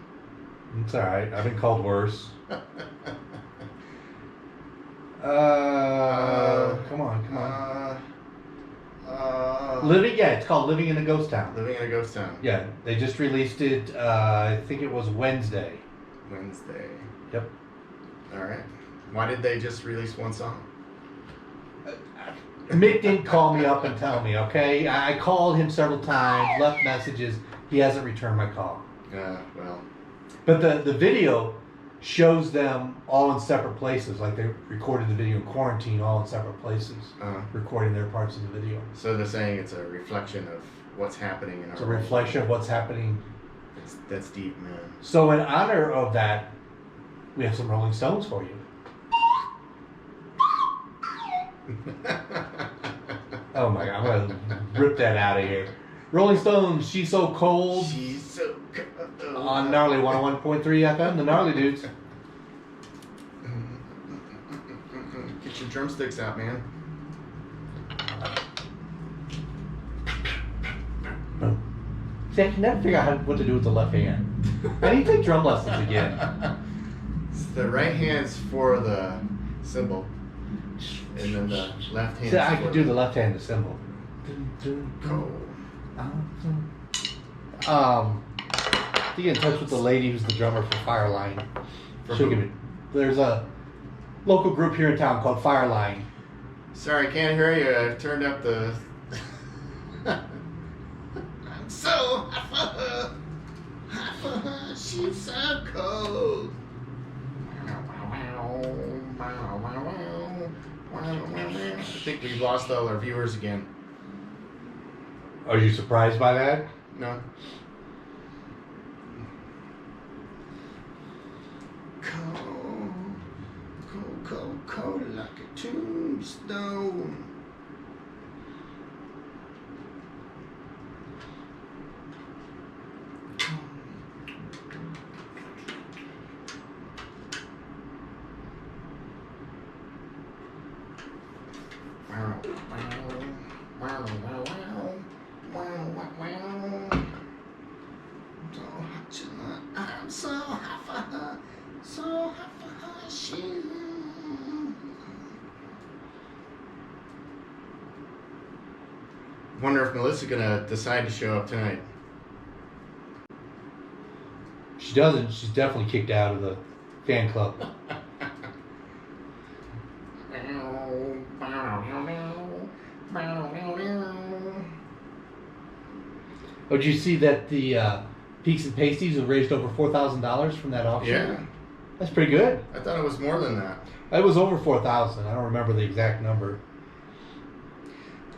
It's alright. I've been called worse. Come on. It's called Living in a Ghost Town. Living in a Ghost Town. Yeah, they just released it, I think it was Wednesday. Yep. Alright. Why did they just release one song? Mick didn't call me up and tell me, okay? I called him several times, left messages. He hasn't returned my call. Well. But the video shows them all in separate places. Like they recorded the video in quarantine, all in separate places, recording their parts of the video. So they're saying it's a reflection of what's happening in our world. It's a reflection of what's happening. That's deep, man. So in honor of that, we have some Rolling Stones for you. Oh my God, I'm going to rip that out of here. Rolling Stones, She's So Cold. She's so cold. On Gnarly 101.3 FM, the Gnarly Dudes. Get your drumsticks out, man. See, I can never figure out what to do with the left hand. I need to take drum lessons again. The right hand's for the cymbal, and then the left hand. See, I can do the left hand, the cymbal. To get in touch with the lady who's the drummer for Fireline. She'll give me. There's a local group here in town called Fireline. Sorry, I can't hear you. I've turned up the. I'm so hot for her. She's so cold. I think we've lost all our viewers again. Are you surprised by that? No. Cold like a tombstone. I'm so hot for her, so hot for her, she. Wonder if Melissa's gonna decide to show up tonight. She doesn't. She's definitely kicked out of the fan club. Oh, did you see that the Peaks and Pasties have raised over $4,000 from that auction? Yeah. That's pretty good. I thought it was more than that. It was over 4,000. I don't remember the exact number.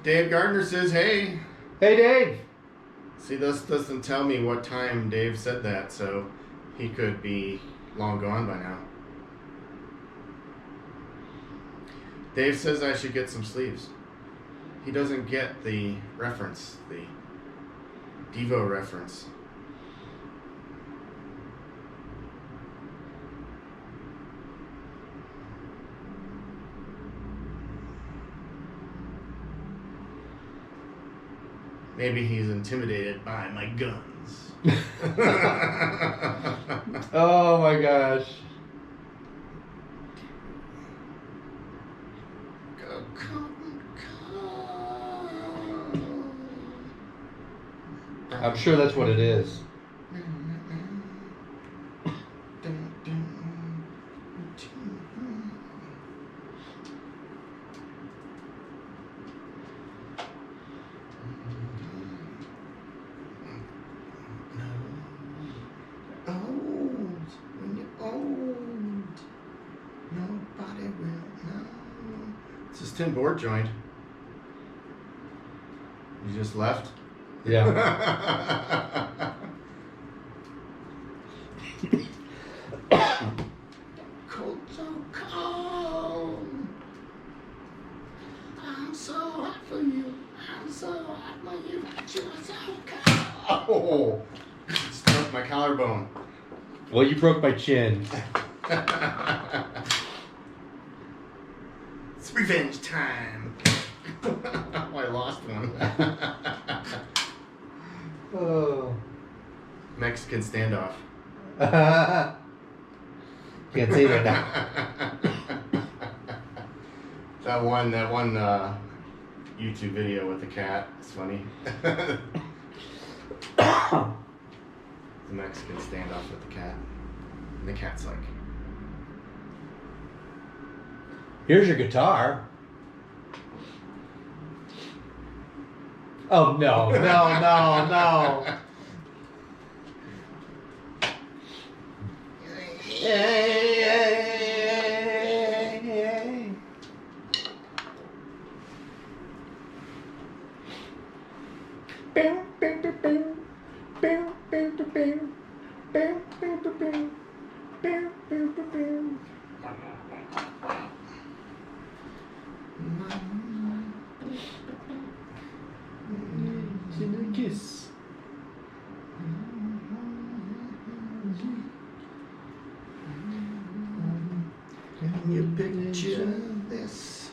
Dave Gardner says, hey. Hey, Dave. See, this doesn't tell me what time Dave said that, so he could be long gone by now. Dave says I should get some sleeves. He doesn't get the reference, the Devo reference. Maybe he's intimidated by my guns. Oh my gosh. I'm sure that's what it is. This is Tim Board joined. You just left? Yeah. Cold, so cold. I'm so hot for you. I'm so hot for you. You're so cold. Oh, stuck my collarbone. Well, you broke my chin. It's revenge time. Oh, I lost one. Mexican standoff. Can't say that now. That one YouTube video with the cat. It's funny. The Mexican standoff with the cat. And the cat's like, Here's your guitar. Oh, no. Kiss. can you picture this?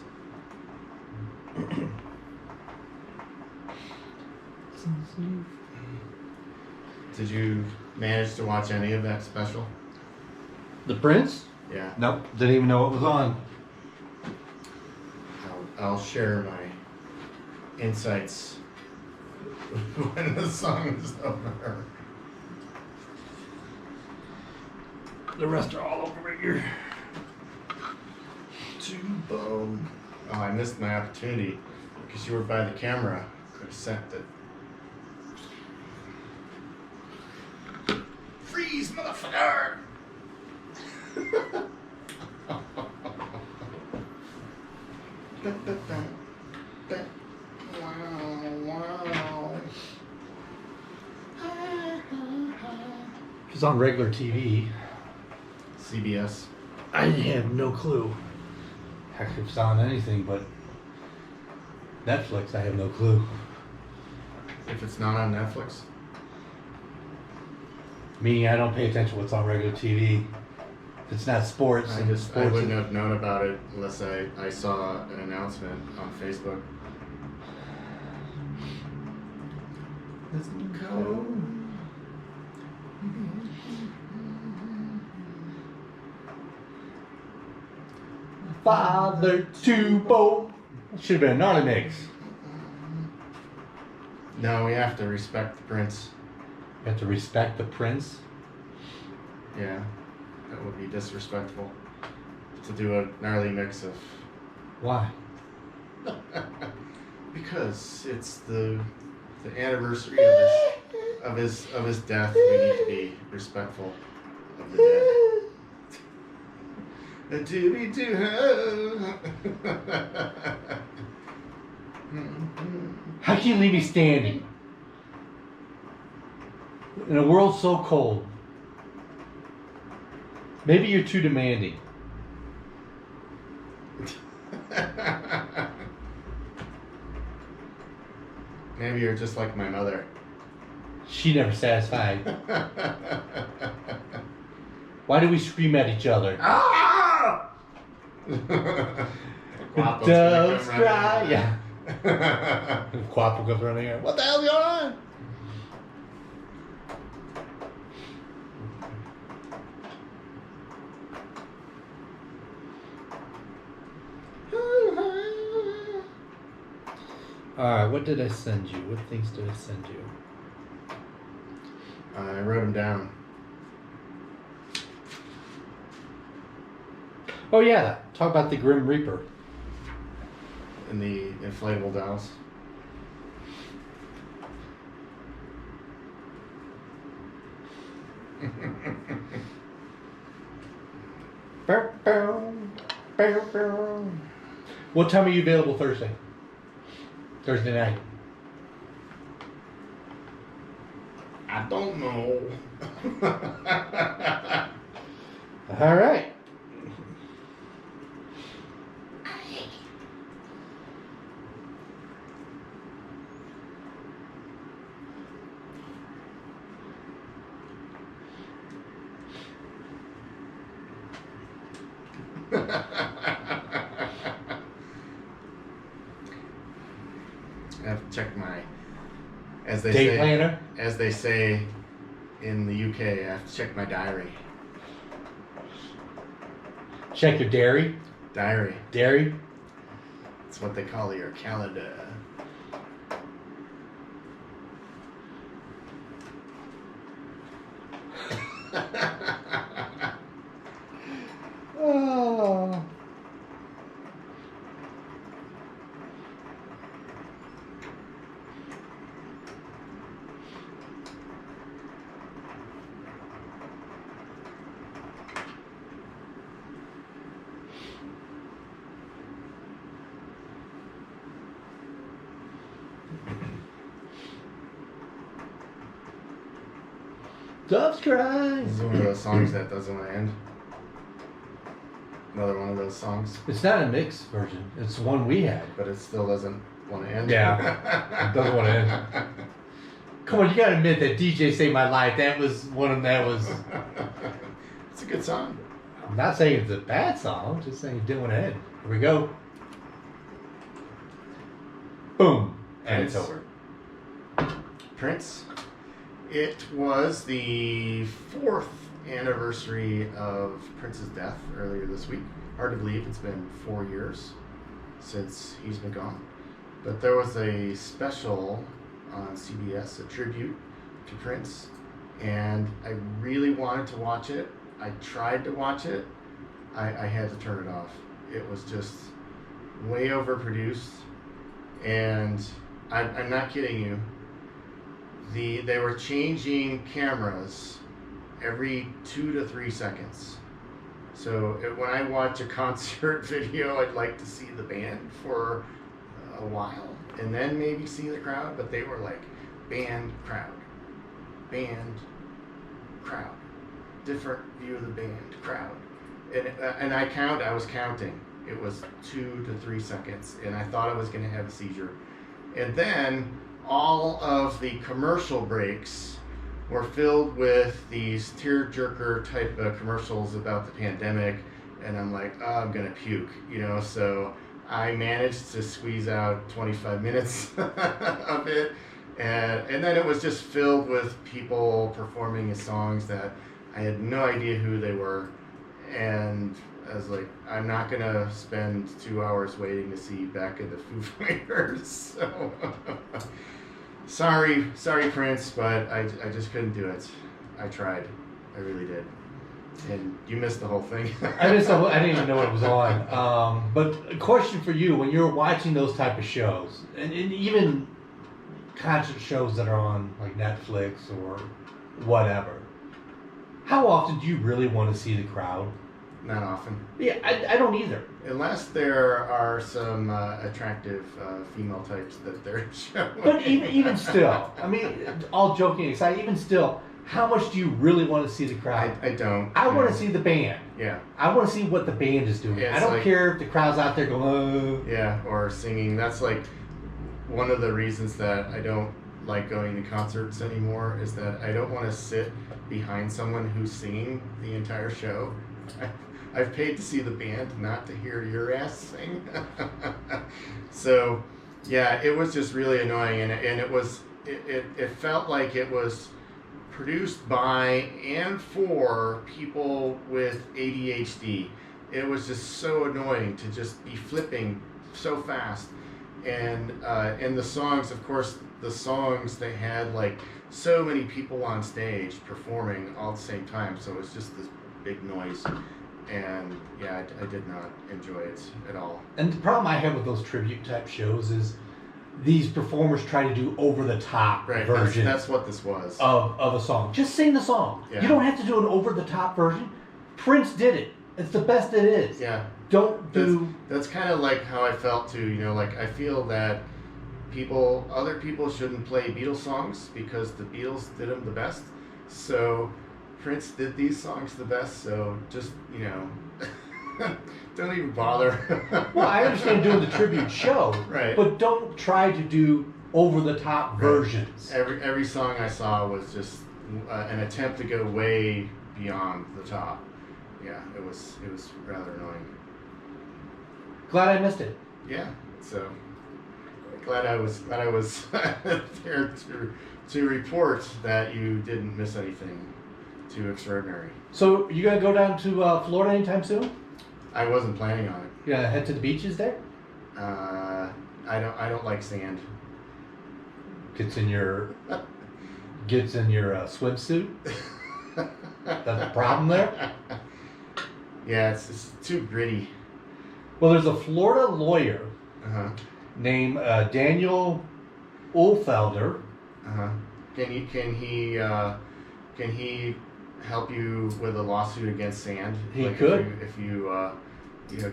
Did you manage to watch any of that special? The Prince? Yeah. Nope. Didn't even know it was on. I'll share my insights when the song is over. The rest are all over right here. Two-bone. Oh, I missed my opportunity because you were by the camera. Could have sent it. Freeze, motherfucker! Wow. It's on regular TV. CBS. I have no clue. Heck, if it's on anything but Netflix, I have no clue. If it's not on Netflix. Meaning I don't pay attention to what's on regular TV. If it's not sports, I wouldn't have known about it unless I saw an announcement on Facebook. Let's go. Father Tubo. Should have been a gnarly mix. No, we have to respect the Prince. You have to respect the Prince. Yeah, that would be disrespectful to do a gnarly mix of. Why? Because it's the anniversary of his death. We need to be respectful of the dead. A doobie doo ho. How can you leave me standing? In a world so cold. Maybe you're too demanding. Maybe you're just like my mother. She never satisfied. Why do we scream at each other? Ah! Doves cry. Yeah. Quapple goes running here. What the hell's going on? Alright, what did I send you? What things did I send you? I wrote them down. Oh yeah, talk about the Grim Reaper. In the inflatable dolls. What time are you available Thursday? Thursday night. I don't know. All right. I have to check my, as they Day say, planner? as they say in the UK. I have to check my diary. Check your dairy. Diary. Dairy. It's what they call your calendar. Oh. Doves cry. This is one of those songs that doesn't want to end. Another one of those songs. It's not a mixed version. It's one we had. But it still doesn't want to end. Yeah. It doesn't want to end. Come on, you gotta admit that DJ Saved My Life, that was one of them that was... It's a good song. I'm not saying it's a bad song, I'm just saying it didn't want to end. Here we go. Boom. And it's over. Prince. It was the 4th anniversary of Prince's death earlier this week. Hard to believe it's been 4 years since he's been gone. But there was a special on CBS, a tribute to Prince, and I really wanted to watch it. I tried to watch it. I had to turn it off. It was just way overproduced, and I'm not kidding you. They were changing cameras every 2 to 3 seconds. So when I watch a concert video, I'd like to see the band for a while and then maybe see the crowd, but they were like band, crowd, different view of the band, crowd. And I was counting. It was 2 to 3 seconds, and I thought I was going to have a seizure. And then all of the commercial breaks were filled with these tearjerker type of commercials about the pandemic, and I'm like, oh, I'm gonna puke, so I managed to squeeze out 25 minutes of it, and then it was just filled with people performing his songs that I had no idea who they were, and I was like, I'm not gonna spend 2 hours waiting to see back in the Foo Fighters, so Sorry, Prince, but I just couldn't do it. I tried. I really did. And you missed the whole thing. I didn't even know it was on. But a question for you, when you're watching those type of shows, and even concert shows that are on like Netflix or whatever, how often do you really want to see the crowd? Not often. Yeah, I don't either. Unless there are some attractive female types that they're showing. But even still, I mean, all joking aside, even still, how much do you really want to see the crowd? I don't. I want to see the band. Yeah. I want to see what the band is doing. Yeah, I don't care if the crowd's out there going, Yeah, or singing. That's like one of the reasons that I don't like going to concerts anymore, is that I don't want to sit behind someone who's singing the entire show. I've paid to see the band, not to hear your ass sing. So, yeah, it was just really annoying, and it felt like it was produced by and for people with ADHD. It was just so annoying to just be flipping so fast, and the songs, of course, they had like so many people on stage performing all at the same time, so it was just this big noise. And yeah, I did not enjoy it at all. And the problem I have with those tribute type shows is these performers try to do over the top versions. That's what this was of a song. Just sing the song. Yeah. You don't have to do an over the top version. Prince did it. It's the best it is. Yeah. That's kind of like how I felt too. Like I feel that other people shouldn't play Beatles songs because the Beatles did them the best. So Prince did these songs the best, so just, don't even bother. Well, I understand doing the tribute show, right? But don't try to do over-the-top versions. Every song I saw was just an attempt to go way beyond the top. Yeah, it was rather annoying. Glad I missed it. Yeah, so glad I was there to report that you didn't miss anything too extraordinary. So you gonna go down to Florida anytime soon? I wasn't planning on it. You gonna head to the beaches there? I don't like sand. Gets in your swimsuit. That's a problem there. Yeah, it's too gritty. Well, there's a Florida lawyer named Daniel Ulfelder. Can he help you with a lawsuit against sand? He could. If you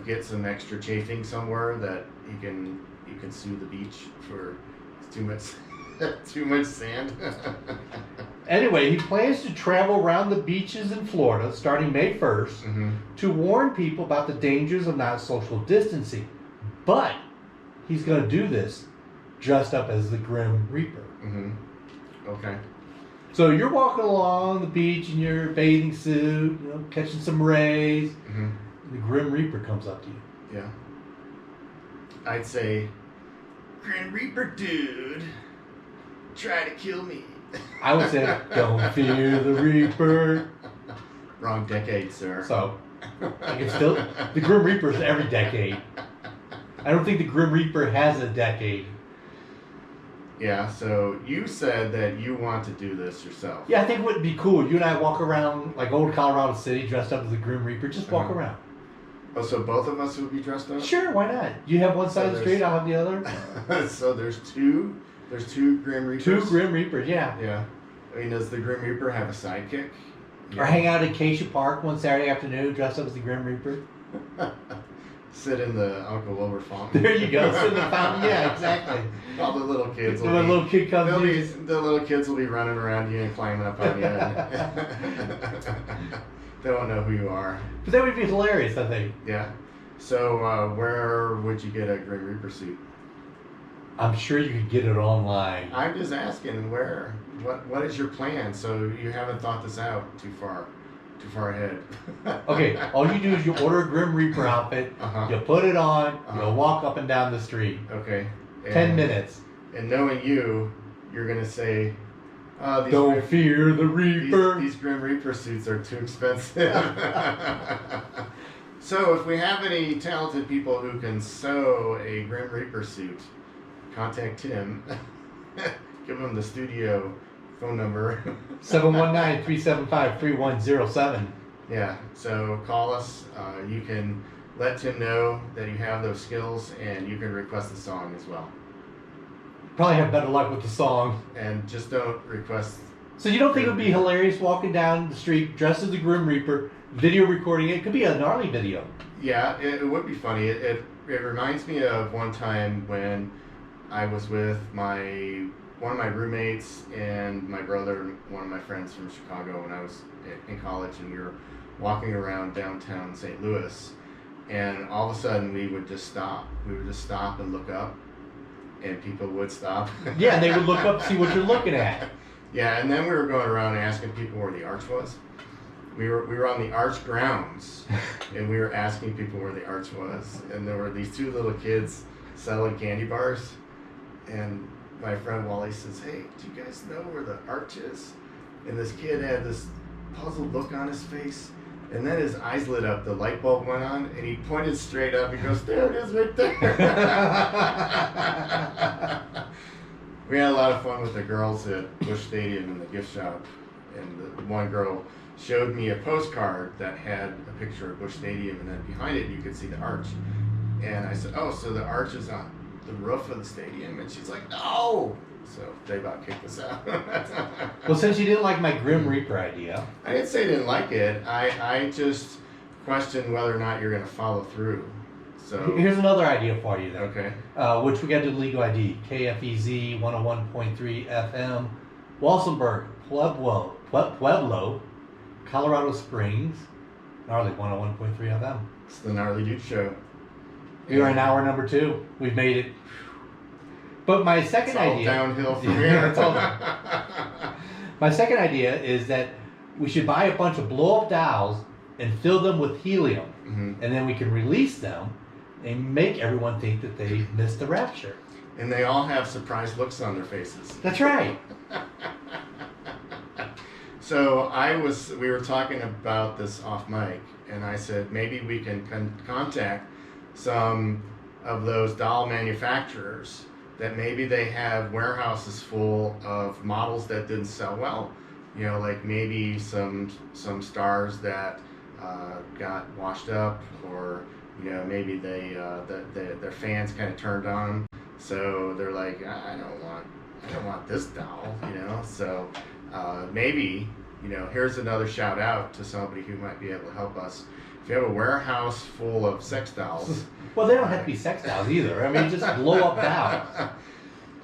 get some extra chafing somewhere, that you can sue the beach for too much sand. Anyway, he plans to travel around the beaches in Florida starting May 1st to warn people about the dangers of not social distancing. But he's going to do this dressed up as the Grim Reaper. Okay. So you're walking along the beach in your bathing suit, catching some rays. And the Grim Reaper comes up to you. Yeah. I'd say, Grim Reaper dude, try to kill me. I would say, don't fear the Reaper. Wrong decade, sir. So, it's still, the Grim Reaper's every decade. I don't think the Grim Reaper has a decade. Yeah, so you said that you want to do this yourself. Yeah, I think it would be cool. You and I walk around, like old Colorado City, dressed up as the Grim Reaper. Just walk around. Oh, so both of us would be dressed up? Sure, why not? You have one side of the street, I'll have the other. So there's two Grim Reapers? Two Grim Reapers, yeah. Yeah. I mean, does the Grim Reaper have a sidekick? Or hang out at Acacia Park one Saturday afternoon, dressed up as the Grim Reaper. Sit in the Uncle Wilbur fountain. There you go, sit in the fountain. Yeah, exactly. All the little kids When a little kid comes in. The little kids will be running around you and climbing up on you. They won't know who you are. But that would be hilarious, I think. Yeah. So where would you get a Grim Reaper suit? I'm sure you could get it online. I'm just asking where. What is your plan? So you haven't thought this out too far ahead. Okay, all you do is you order a Grim Reaper outfit, you put it on, you'll walk up and down the street. Okay. 10 minutes. And knowing you, you're going to say, don't fear the Reaper. These Grim Reaper suits are too expensive. So if we have any talented people who can sew a Grim Reaper suit, contact Tim. Give him the studio phone number. 719-375-3107. Yeah, so call us. You can let Tim know that you have those skills, and you can request a song as well. Probably have better luck with the song. And just don't request... So you don't think it would be hilarious walking down the street dressed as the Grim Reaper, video recording it? It could be a gnarly video. Yeah, it would be funny. It reminds me of one time when I was with one of my roommates and my brother and one of my friends from Chicago when I was in college, and we were walking around downtown St. Louis, and all of a sudden we would just stop. We would just stop and look up, and people would stop. Yeah, and they would look up to see what you're looking at. Yeah, and then we were going around and asking people where the arch was. We were on the arch grounds, and we were asking people where the arch was, and there were these two little kids selling candy bars, and my friend Wally says, "Hey, do you guys know where the arch is?" And this kid had this puzzled look on his face, and then his eyes lit up, the light bulb went on, and he pointed straight up. He goes, "There it is right there." We had a lot of fun with the girls at Busch Stadium in the gift shop, and the one girl showed me a postcard that had a picture of Busch Stadium, and then behind it you could see the arch. And I said, "Oh, so the arch is on the roof of the stadium?" And she's like, "No!" So they about kicked us out. Well, since you didn't like my Grim Reaper idea. I didn't say I didn't like it. I just questioned whether or not you're going to follow through. So here's another idea for you then. Okay. Which we got to do legal ID. KFEZ 101.3FM. Walsenburg, Pueblo, Colorado Springs, Gnarly 101.3 FM. It's the Gnarly Dudes show. We are in hour number 2. We've made it. But my second idea... It's all downhill from here. My second idea is that we should buy a bunch of blow-up dolls and fill them with helium. Mm-hmm. And then we can release them and make everyone think that they missed the rapture. and they all have surprised looks on their faces. That's right. So we were talking about this off mic, and I said maybe we can contact some of those doll manufacturers that maybe they have warehouses full of models that didn't sell well. You know, like maybe some stars that got washed up, or you know, maybe their fans kind of turned on them, so they're like, I don't want this doll, you know. So maybe, you know, here's another shout out to somebody who might be able to help us. If you have a warehouse full of sex dolls, well, they don't have to be sex dolls either. I mean, just blow up dolls.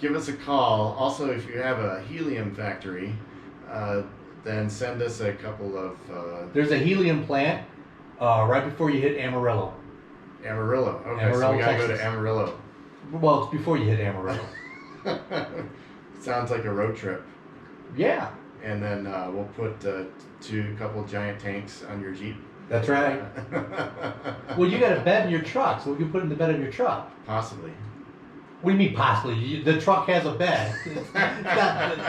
Give us a call. Also, if you have a helium factory, then send us a couple of... There's a helium plant right before you hit Amarillo. Amarillo. Okay, Amarillo, so we gotta Texas. go to Amarillo. Well, it's before you hit Amarillo. Sounds like a road trip. Yeah. And then we'll put a couple giant tanks on your Jeep. That's right. Well, you got a bed in your truck, so we can put it in the bed of your truck. Possibly. What do you mean possibly? The truck has a bed.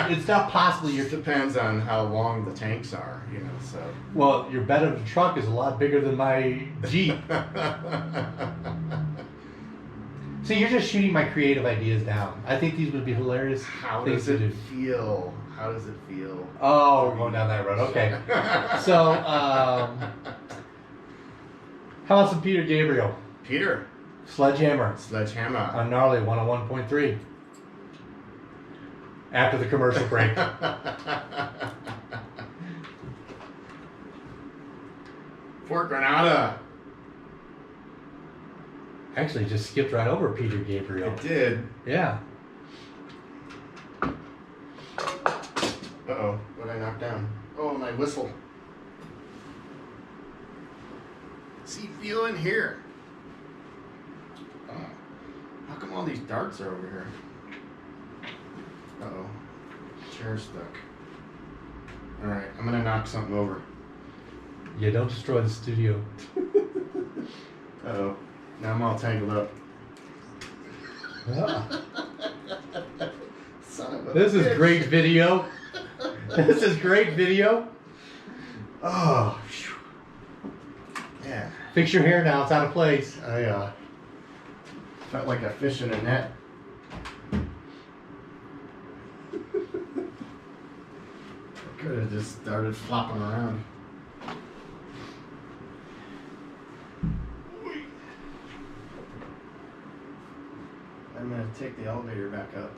It's not possibly It depends on how long the tanks are, you know. So. Well, your bed of the truck is a lot bigger than my Jeep. See, you're just shooting my creative ideas down. I think these would be hilarious. How things does to it do. feel? How does it feel? Oh, we're going down that road. Okay. So, how about some Peter Gabriel? Peter. Sledgehammer. Sledgehammer. On Gnarly 101.3. After the commercial break. Fort Granada. Actually, just skipped right over Peter Gabriel. It did. Yeah. Uh-oh. What did I knock down? Oh, my whistle. See, feel in here. How come all these darts are over here? Uh-oh. Chair's stuck. Alright, I'm gonna knock something over. Yeah, don't destroy the studio. Uh-oh. Now I'm all tangled up. Ah. Son of a This is bitch. great video. This is great video. Oh, phew. Yeah. Fix your hair now. It's out of place. I felt like a fish in a net. I could have just started flopping around. I'm gonna take the elevator back up.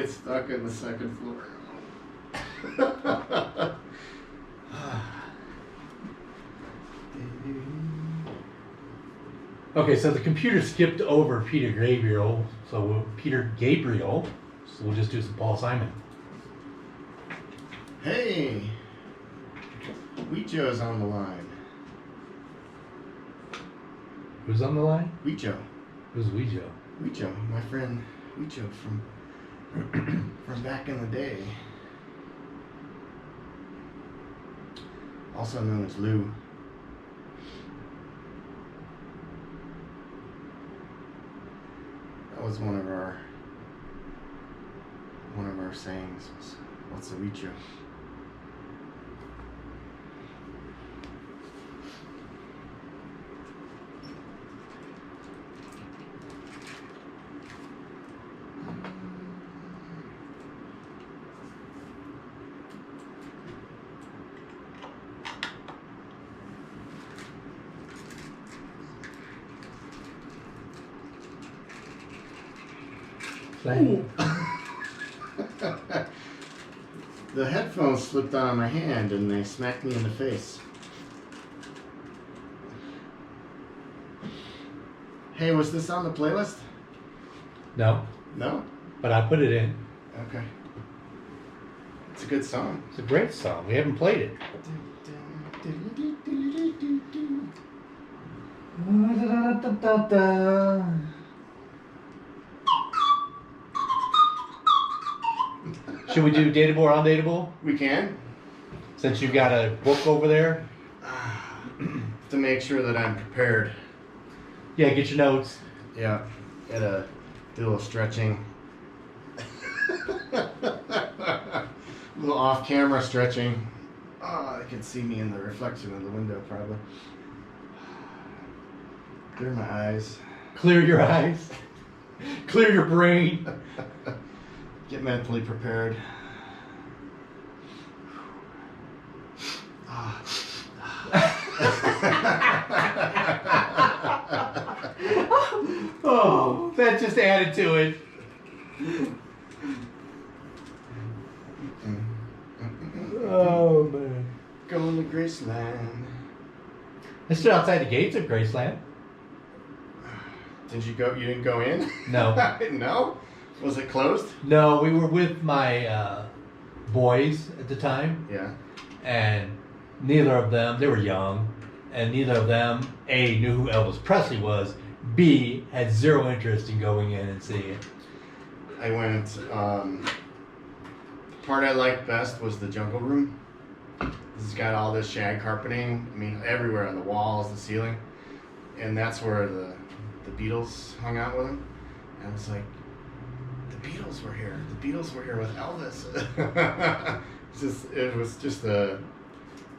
It's stuck in the second floor. Okay, so the computer skipped over Peter Gabriel. So we'll just do some Paul Simon. Hey, Weecho's on the line. Who's on the line? Weecho. Who's Weejo? Weecho, my friend Weecho from back in the day. Also known as Lou. That was one of our sayings was, what's a Weecho? The headphones slipped out of my hand and they smacked me in the face. Hey, was this on the playlist? No, No? but I put it in. Okay. It's a good song. It's a great song. We haven't played it. Should we do Dateable or Undateable? We can? Since you've got a book over there. to make sure that I'm prepared. Yeah, get your notes. Yeah, gotta do a little stretching. A little off-camera stretching. Oh, they can see me in the reflection of the window, probably. Clear my eyes. Clear your eyes. Clear your brain. Get mentally prepared. Oh, that just added to it. Oh, man. Going to Graceland. I stood outside the gates of Graceland. Did you go? You didn't go in? No. No? Was it closed? No, we were with my boys at the time, Yeah. and neither of them, they were young, and neither of them, A, knew who Elvis Presley was, B, had zero interest in going in and seeing it. I went, the part I liked best was the jungle room. This has got all this shag carpeting, I mean, everywhere on the walls, the ceiling. And that's where the Beatles hung out with him. And I was like, the Beatles were here. The Beatles were here with Elvis. It was just a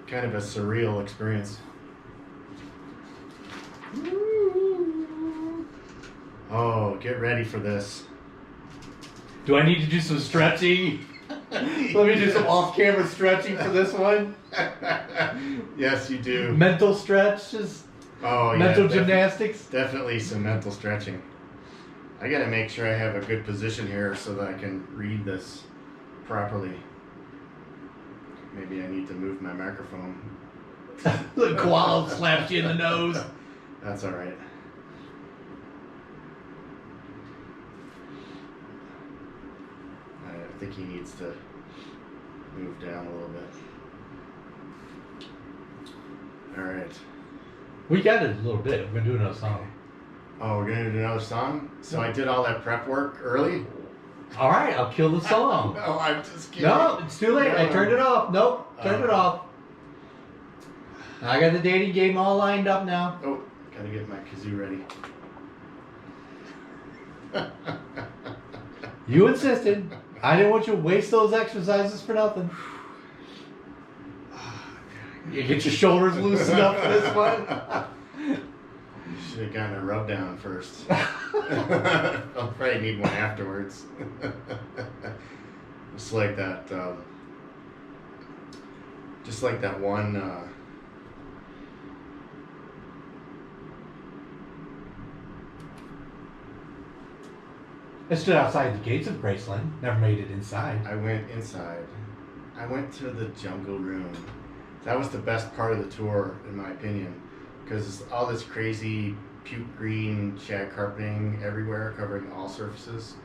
kind of a surreal experience. Oh, get ready for this. Do I need to do some stretching? Let me do some off-camera stretching for this one. Yes, you do. Mental stretches. Oh, yeah. Mental gymnastics. Definitely some mental stretching. I gotta make sure I have a good position here so that I can read this properly. Maybe I need to move my microphone. The koala slapped you in the nose. That's alright. I think he needs to move down a little bit. Alright. We got it a little bit. We're going to do another song. Oh, we're gonna do another song? So I did all that prep work early? All right, I'll kill the song. No, I'm just kidding. No, it's too late. No. I turned it off. Nope, turned it off. I got the dating game all lined up now. Oh, gotta get my kazoo ready. You insisted. I didn't want you to waste those exercises for nothing. You get your shoulders loosened up for this one. You should have gotten a rub down first. I'll probably need one afterwards. Just like that one. I stood outside the gates of Graceland. Never made it inside. I went inside. I went to the jungle room. That was the best part of the tour, in my opinion, because all this crazy puke green shag carpeting everywhere, covering all surfaces.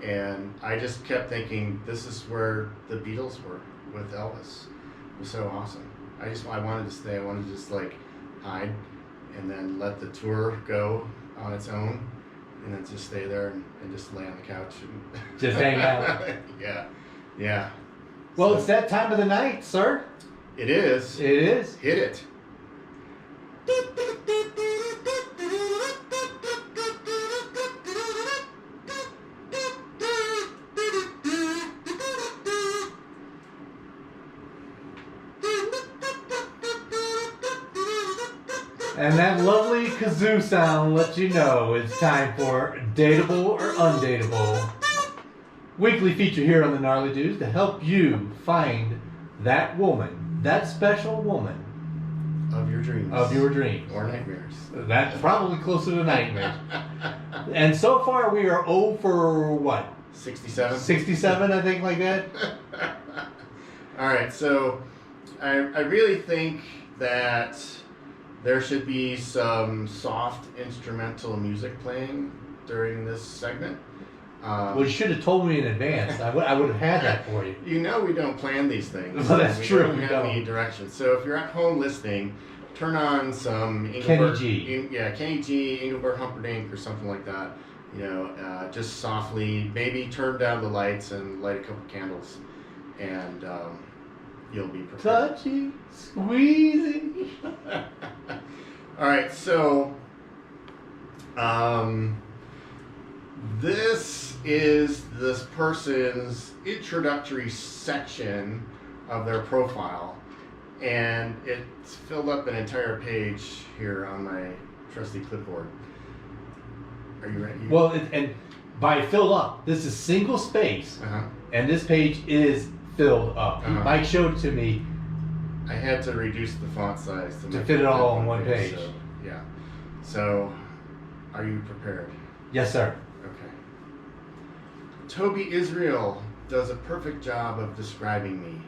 And I just kept thinking, this is where the Beatles were with Elvis. It was so awesome. I wanted to stay. I wanted to just like hide and then let the tour go on its own, and then just stay there and just lay on the couch and Just hang out. Yeah. Well, So, it's that time of the night, sir. it is. It is. Hit it. And that lovely kazoo sound lets you know it's time for Dateable or Undateable. Weekly feature here on the Gnarly Dudes to help you find that woman, that special woman Of your dreams. of your dreams. Or nightmares. That's probably closer to nightmares. And so far we are 0 for what? 67. 67, I think, like that. Alright, so I really think that there should be some soft instrumental music playing during this segment. Well, you should have told me in advance. I would have had that for you. You know we don't plan these things. Well, that's true, We we don't have don't. any directions. So if you're at home listening, turn on some Kenny G. Kenny G, Engelbert Humperdinck or something like that. You know, just softly, maybe turn down the lights and light a couple candles, and you'll be prepared. Touchy, squeezy. All right, so this is this person's introductory section of their profile, and it's filled up an entire page here on my trusty clipboard. Are you ready? Well, and by fill up, this is single space, and this page is filled up. Mike showed it to me. I had to reduce the font size to fit it all on one page. So, yeah. So, are you prepared? Yes, sir. Okay. Toby Israel does a perfect job of describing me.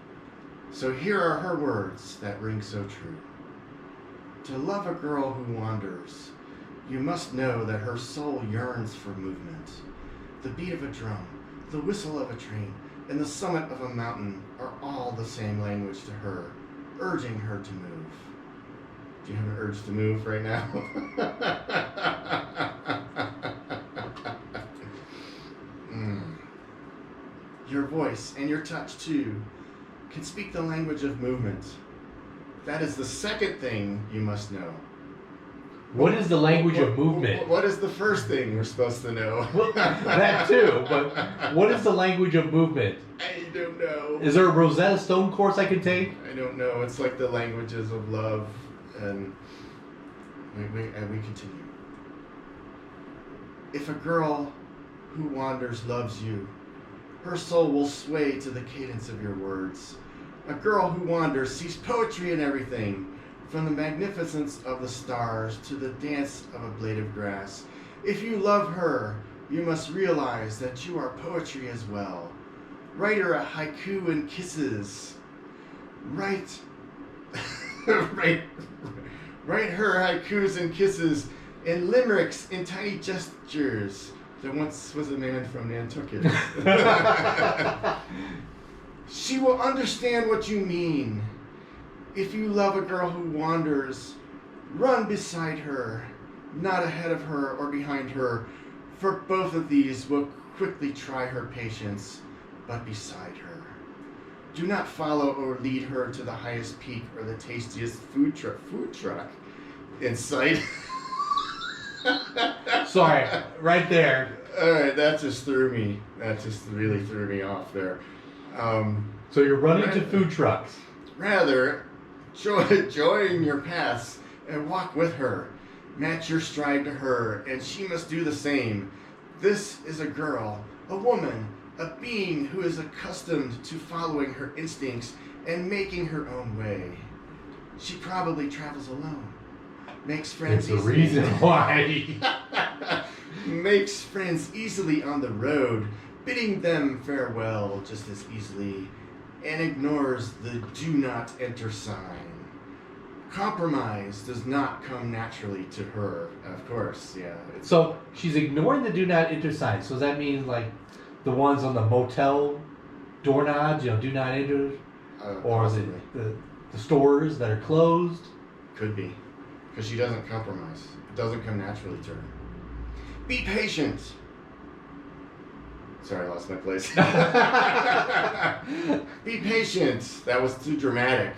So here are her words that ring so true. To love a girl who wanders, you must know that her soul yearns for movement. The beat of a drum, the whistle of a train, and the summit of a mountain are all the same language to her, urging her to move. Do you have an urge to move right now? Your voice and your touch, too, can speak the language of movement. That is the second thing you must know. What is the language of movement? What is the first thing we're supposed to know? Well, that too, but what is the language of movement? I don't know. Is there a Rosetta Stone course I can take? I don't know. It's like the languages of love, and we continue. If a girl who wanders loves you, her soul will sway to the cadence of your words. A girl who wanders sees poetry in everything, from the magnificence of the stars to the dance of a blade of grass. If you love her, you must realize that you are poetry as well. Write her a haiku in kisses. Write her haikus and kisses, and limericks in tiny gestures. There once was a man from Nantucket. She will understand what you mean. If you love a girl who wanders, run beside her, not ahead of her or behind her, for both of these will quickly try her patience, but beside her. Do not follow or lead her to the highest peak or the tastiest food truck in sight. Sorry, right there. All right, that just threw me. That just really threw me off there. So you're running to food trucks. Rather, join your paths and walk with her. Match your stride to her, and she must do the same. This is a girl, a woman, a being who is accustomed to following her instincts and making her own way. She probably travels alone. Makes friends There's a easily. reason why. Makes friends easily on the road, bidding them farewell just as easily, and ignores the do not enter sign. Compromise does not come naturally to her, of course, yeah. So she's ignoring the do not enter sign. So does that mean like the ones on the motel doorknobs, do not enter? Or is it the stores that are closed? Could be. Because she doesn't compromise. It doesn't come naturally to her. Be patient. Sorry, I lost my place. Be patient. That was too dramatic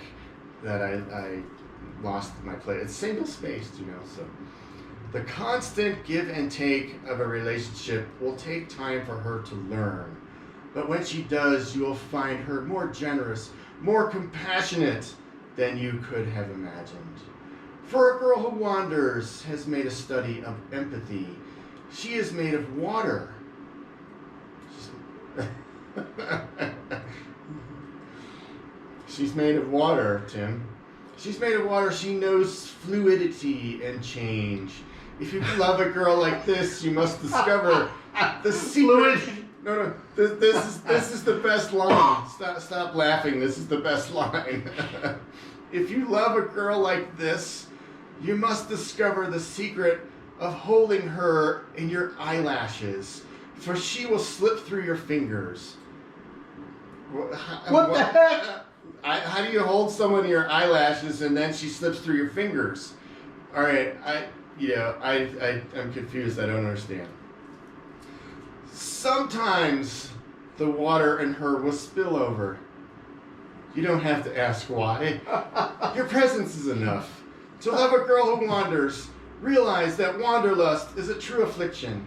that I lost my place. It's single spaced, so. The constant give and take of a relationship will take time for her to learn. But when she does, you will find her more generous, more compassionate than you could have imagined. For a girl who wanders has made a study of empathy. She is made of water. She's made of water, Tim. She's made of water. She knows fluidity and change. If you love a girl like this, you must discover the secret. No. This is the best line. Stop laughing. This is the best line. If you love a girl like this, you must discover the secret of holding her in your eyelashes, for she will slip through your fingers. What the heck? How do you hold someone in your eyelashes and then she slips through your fingers? All right, I'm confused. I don't understand. Sometimes the water in her will spill over. You don't have to ask why. Your presence is enough. To love a girl who wanders, realize that wanderlust is a true affliction.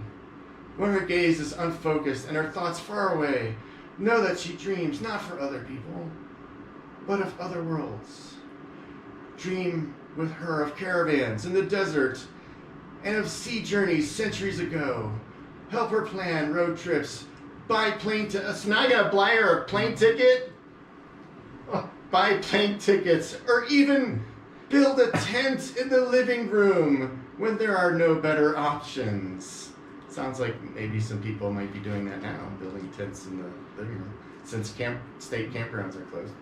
When her gaze is unfocused and her thoughts far away, know that she dreams not for other people, but of other worlds. Dream with her of caravans in the desert and of sea journeys centuries ago. Help her plan road trips, buy plane tickets. So now I gotta buy her a plane ticket? Buy plane tickets, or even build a tent in the living room when there are no better options. Sounds like maybe some people might be doing that now, building tents in the living room, since state campgrounds are closed.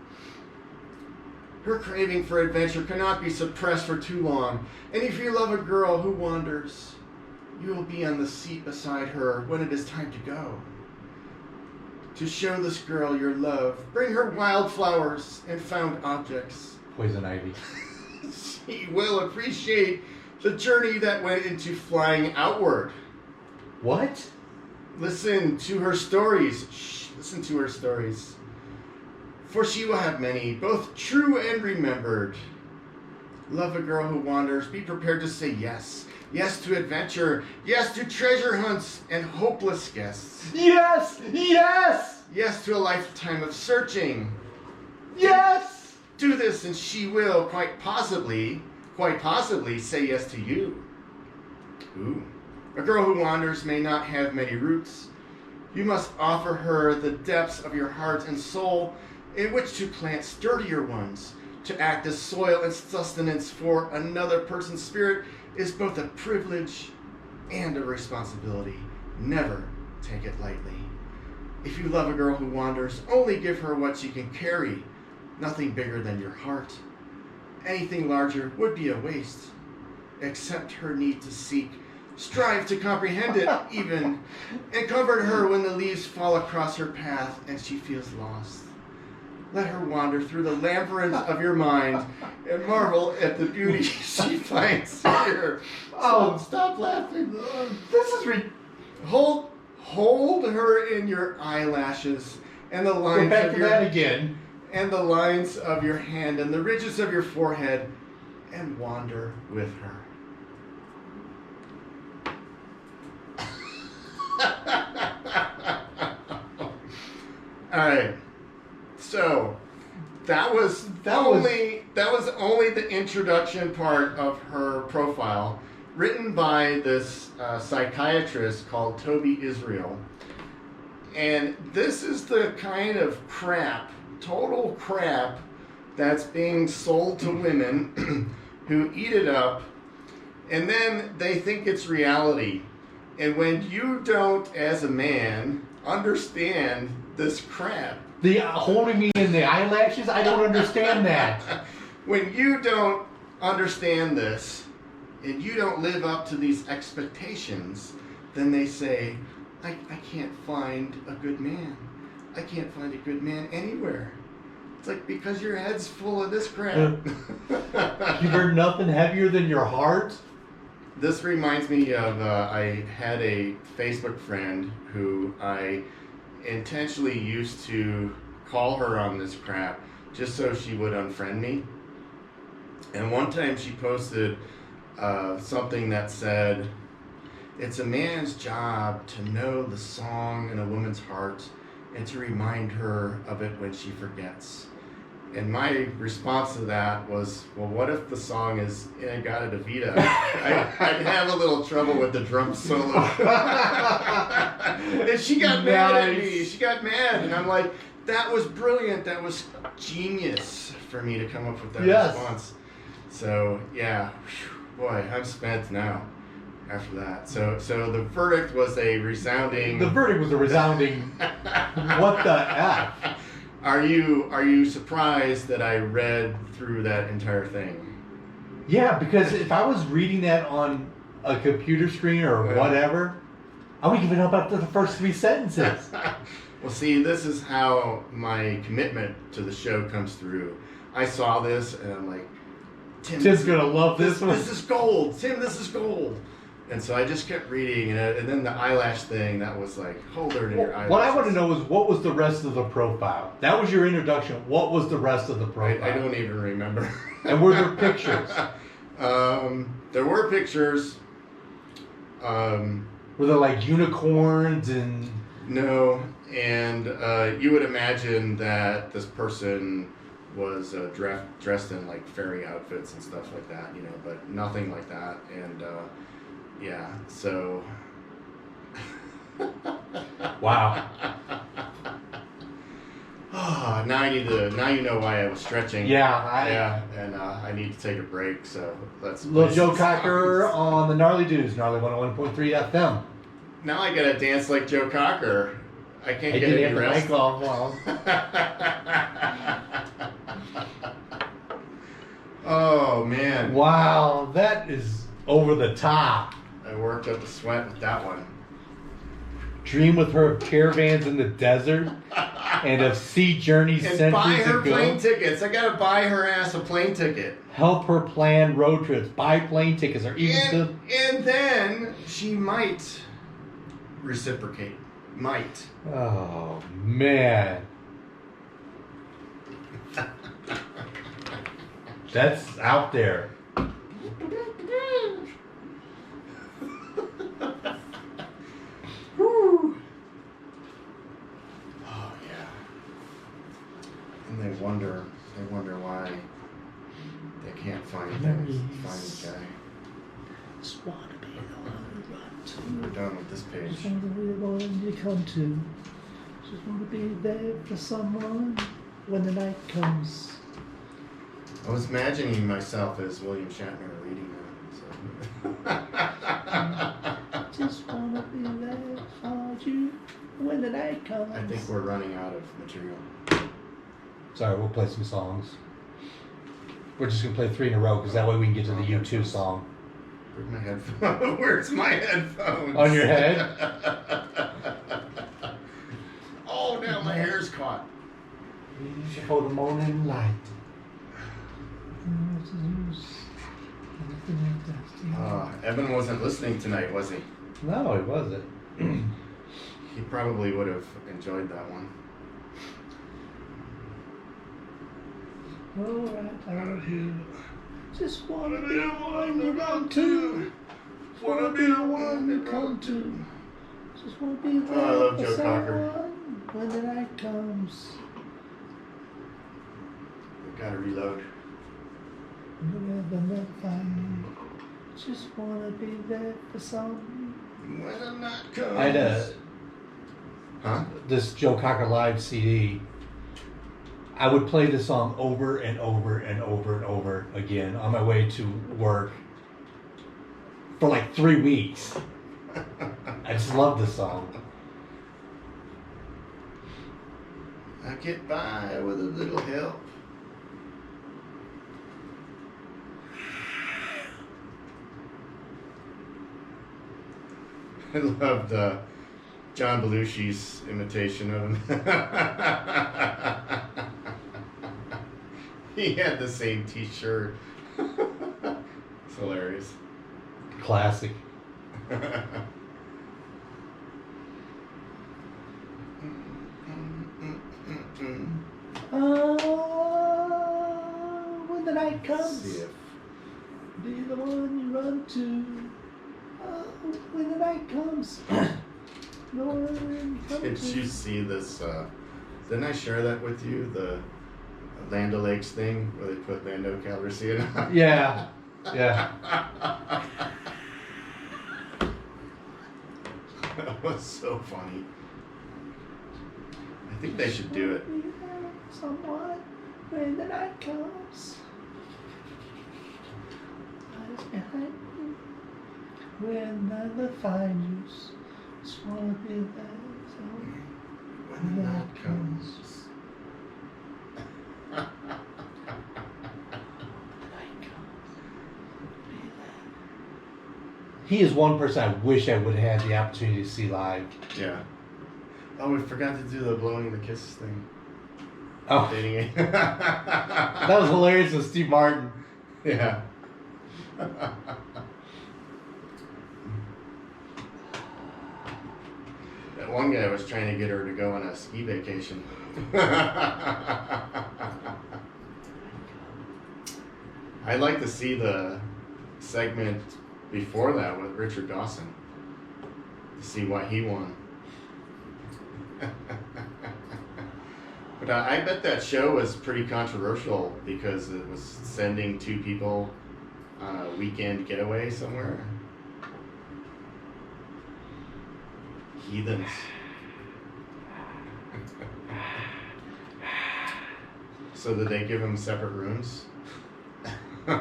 Her craving for adventure cannot be suppressed for too long, and if you love a girl who wanders, you will be on the seat beside her when it is time to go. To show this girl your love, bring her wildflowers and found objects. Poison ivy. She will appreciate the journey that went into flying outward. What? Listen to her stories. Shh, listen to her stories. For she will have many, both true and remembered. Love a girl who wanders. Be prepared to say yes. Yes to adventure. Yes to treasure hunts and hopeless guests. Yes! Yes! Yes to a lifetime of searching. Yes! Do this and she will quite possibly say yes to you. Ooh. A girl who wanders may not have many roots. You must offer her the depths of your heart and soul in which to plant sturdier ones. To act as soil and sustenance for another person's spirit is both a privilege and a responsibility. Never take it lightly. If you love a girl who wanders, only give her what she can carry, nothing bigger than your heart. Anything larger would be a waste. Accept her need to seek. Strive to comprehend it even, and comfort her when the leaves fall across her path and she feels lost. Let her wander through the labyrinth of your mind and marvel at the beauty she finds here. Oh, stop laughing. This is Hold her in your eyelashes and the lines back of to your that again. And the lines of your hand and the ridges of your forehead, and wander with her. All right. So that was only the introduction part of her profile, written by this psychiatrist called Toby Israel. And this is the kind of crap, total crap, that's being sold to women who eat it up, and then they think it's reality. And when you don't, as a man, understand this crap, The holding me in the eyelashes? I don't understand that. when you don't understand this, and you don't live up to these expectations, then they say, I can't find a good man. I can't find a good man anywhere. It's like, because your head's full of this crap. You've heard nothing heavier than your heart? This reminds me of, I had a Facebook friend who I intentionally used to call her on this crap just so she would unfriend me. And one time she posted something that said, it's a man's job to know the song in a woman's heart and to remind her of it when she forgets. And my response to that was, well, what if the song is In-A-Gadda-Da Vida? I'd have a little trouble with the drum solo. And she got mad at me. She got mad. And I'm like, that was brilliant. That was genius for me to come up with that response. So, yeah. Boy, I'm spent now after that. So the verdict was a resounding... The verdict was a resounding... What the F? Are you surprised that I read through that entire thing? Yeah, because if I was reading that on a computer screen or whatever, I would give it up after the first 3 sentences. Well, see, this is how my commitment to the show comes through. I saw this and I'm like, Tim's gonna love this one. This is gold. Tim, this is gold. And so I just kept reading, and then the eyelash thing, that was like, hold her to your eyelashes. What I want to know is, what was the rest of the profile? That was your introduction. What was the rest of the profile? I don't even remember. And were there pictures? There were pictures. Were there like unicorns and? No, and you would imagine that this person was dressed in like fairy outfits and stuff like that, you know, but nothing like that. And yeah, so. Wow. Oh, now you know why I was stretching. Yeah. And I need to take a break, so let's. Little Joe Cocker on the Gnarly Dudes, Gnarly 101.3FM. Now I gotta dance like Joe Cocker. I can't get any rest. Oh man! Wow, that is over the top. I worked up a sweat with that one. Dream with her of caravans in the desert and of sea journeys and centuries buy her ago. Plane tickets. I gotta buy her ass a plane ticket. Help her plan road trips, buy plane tickets, or even and then she might reciprocate. Might. Oh man. That's out there. Whew. Oh yeah. And they wonder why they can't find a guy. Just want to be the one to run to. We're done with this page. Just want to be the one you come to. Just want to be there for someone when the night comes. I was imagining myself as William Shatner reading that. So. Just want to be there for you when the night comes. I think we're running out of material. Sorry, we'll play some songs. We're just going to play 3 in a row because that way we can get to the U2 song. Where's my headphones? Where's my headphones? On your head? Oh, now my hair's caught. For the morning light. Evan wasn't listening tonight, was he? No, it wasn't. He probably would have enjoyed that one. Alright, out here. Just wanna be the one you run to. Wanna be the one you come to. Just wanna be there I love for Joe Cocker. someone when the night comes. Gotta reload. Never not find me. Just wanna be there for someone. When the night comes. I had this Joe Cocker live CD. I would play this song over and over and over and over again on my way to work for like 3 weeks. I just love this song. I get by with a little help. I loved John Belushi's imitation of him. He had the same t-shirt. It's hilarious. Classic. When the night comes, be the one you run to. When the night comes, no one you come Did to. you see this? Didn't I share that with you? The Land O'Lakes thing where they put Lando Calrissian. Yeah, yeah. That was so funny. I think they should do it. Someone when the night comes. Eyes behind you. When I will find you. Just wanna be there. So When the night comes. He is one person I wish I would have had the opportunity to see live. Yeah. Oh, we forgot to do the blowing the kisses thing. Oh. Dating it. That was hilarious with Steve Martin. Yeah. That one guy was trying to get her to go on a ski vacation. I'd like to see the segment before that with Richard Dawson to see why he won. But I bet that show was pretty controversial because it was sending two people on a weekend getaway somewhere. Heathens. So did they give them separate rooms? What's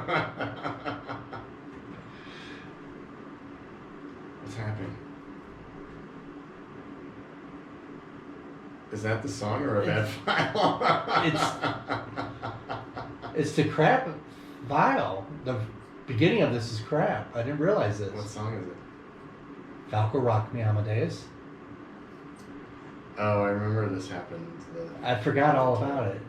happening? Is that the song or a bad file? It's the crap vial. The beginning of this is crap. I didn't realize this. What song is it? Falco Rock Me Amadeus. Oh, I remember this happened. I forgot all about it.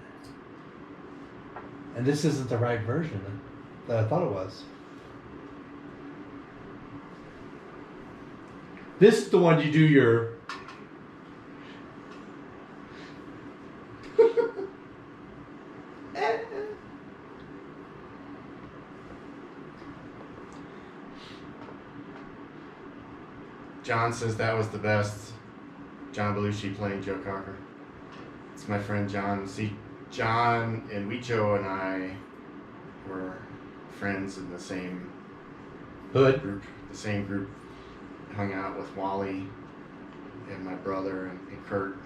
And this isn't the right version that I thought it was. This is the one you do your... John says that was the best. John Belushi playing Joe Cocker. It's my friend John. See, John and Huicho and I were friends in the same Hood group. The same group hung out with Wally and my brother and Kurt.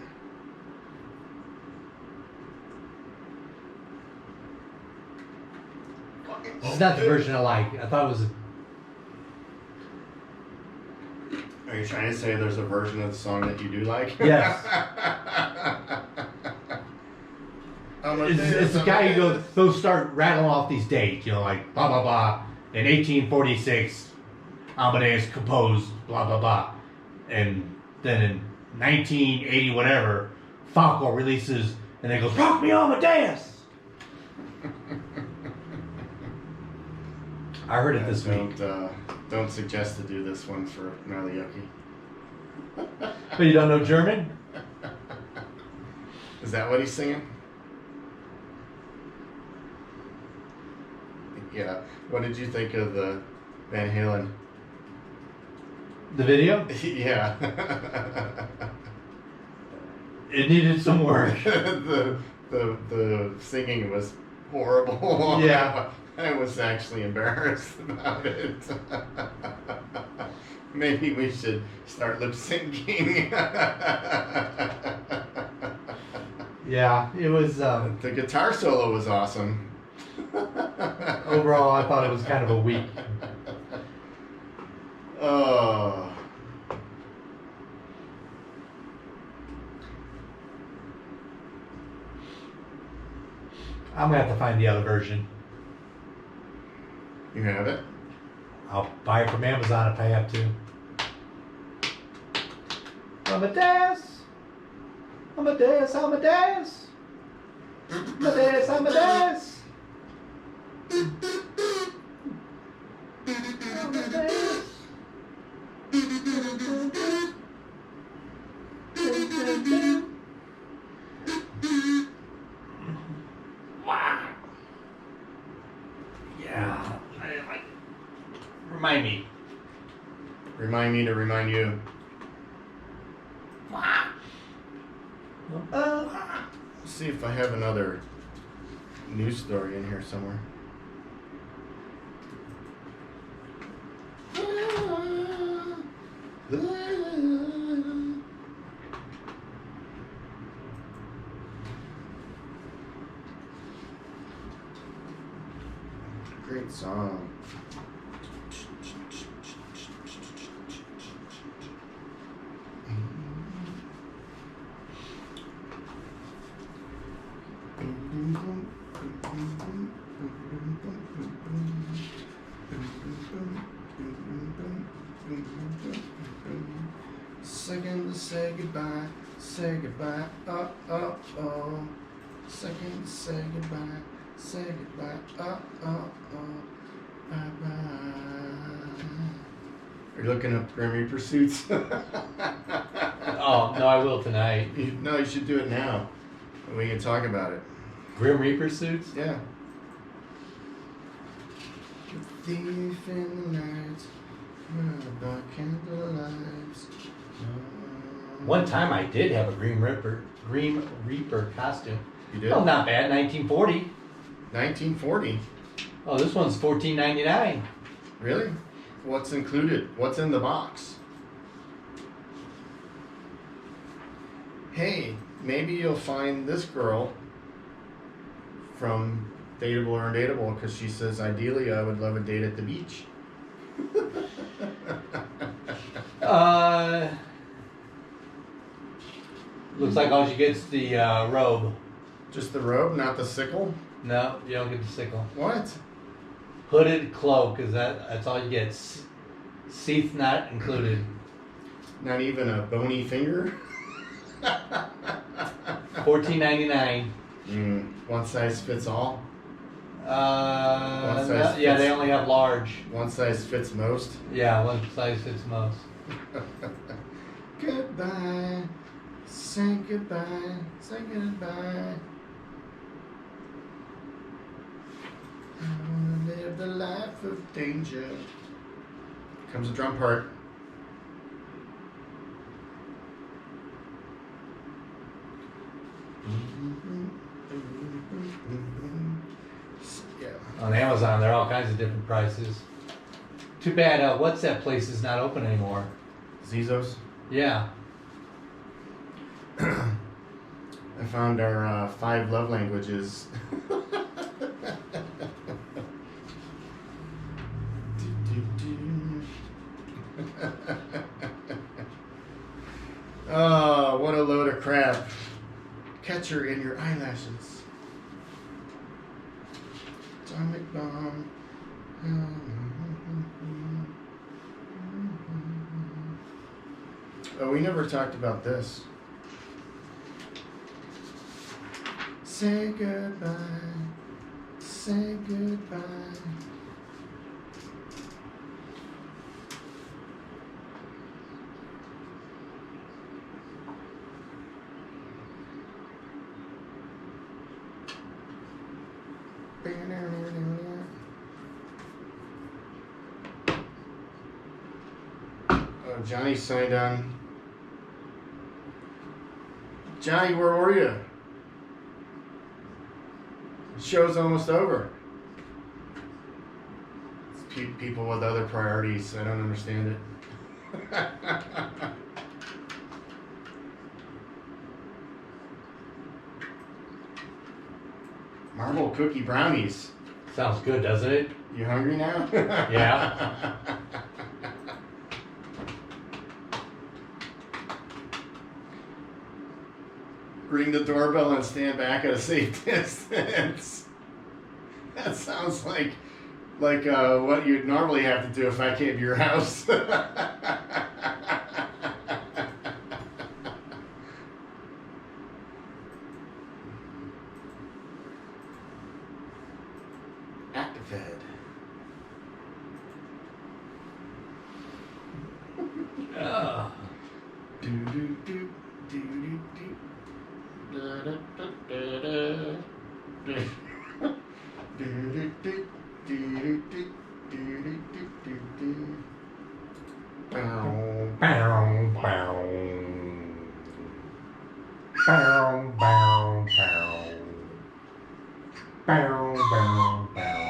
This is not the version I like. I thought it was... Are you trying to say there's a version of the song that you do like? Yes. It's the guy who goes start rattling off these dates, you know, like blah blah blah. In 1846, Amadeus composed blah blah blah, and then in 1980 whatever, Falco releases and then goes Rock Me Amadeus. I heard it this week. Don't suggest to do this one for Gnarly Yucky. But you don't know German? Is that what he's singing? Yeah. What did you think of the Van Halen? The video? Yeah. It needed some work. the singing was horrible. Yeah. I was actually embarrassed about it. Maybe we should start lip syncing. Yeah, it was... the guitar solo was awesome. Overall, I thought it was kind of a weak... Oh. I'm going to have to find the other version. You have it? I'll buy it from Amazon if I have to. Amadeus! Amadeus, Amadeus! Amadeus, Amadeus! Amadeus! Wow! Yeah. Remind me. Remind me to remind you. Let's see if I have another news story in here somewhere. Great song. Second to say goodbye, oh, oh, oh. Second to say goodbye, oh, oh, oh. Bye bye. Are you looking up Grim Reaper suits? Oh, no, I will tonight. No, you should do it now. We can talk about it. Grim Reaper suits? Yeah. Thief in the night, by candlelight. One time I did have a Green Reaper costume. You did? Oh, not bad. 1940. 1940. Oh, this one's $14.99. Really? What's included? What's in the box? Hey, maybe you'll find this girl from Dateable or Undateable because she says, ideally, I would love a date at the beach. Looks like all she gets the robe. Just the robe, not the sickle? No, you don't get the sickle. What? Hooded cloak, is that's all you get. Seats not included. Not even a bony finger? $14.99. One size fits all? Yeah, they only have large. One size fits most? Yeah, one size fits most. Goodbye. Say goodbye. Say goodbye. I wanna live the life of danger. Comes a drum part. Yeah. On Amazon, there are all kinds of different prices. Too bad, what's that place is not open anymore? Zizos. Yeah. I found our 5 love languages. Oh, what a load of crap. Catcher in your eyelashes. Atomic bomb. Oh, we never talked about this. Say goodbye. Say goodbye. Oh, Johnny signed on. Johnny, where were you? The show's almost over. It's people with other priorities. I don't understand it. Marble cookie brownies. Sounds good, doesn't it? You hungry now? Yeah. Ring the doorbell and stand back at a safe distance. That sounds like what you'd normally have to do if I came to your house. Actifed. Oh. Do do do do do do. Da da da da da. Do do do do do do do do. Bow. Bow, bow. Bow, bow, bow. Bow, bow, bow.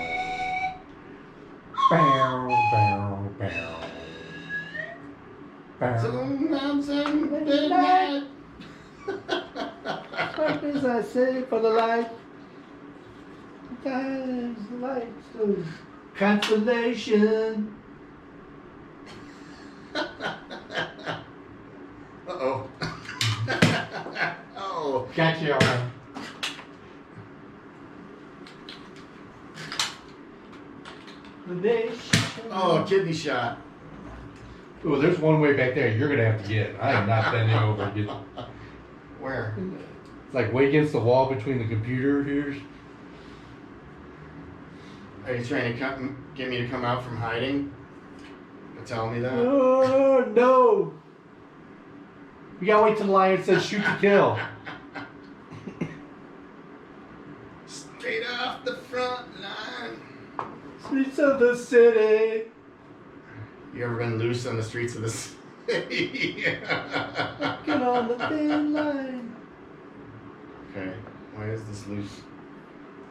Bow, bow, bow. Midnight. What does I say for the light? Guys, the lights of consolation. Uh-oh. Oh. Got you, alright. Oh, kidney shot. Oh, there's one way back there you're gonna have to get. I am not bending over to get. Where? It's like way against the wall between the computer here. Are you trying to get me to come out from hiding? You're telling me that? Oh no! You gotta wait till the lion says shoot to kill. Straight off the front line. streets of the city. You ever been loose on the streets of the city? Walking on the thin line. Okay, why is this loose?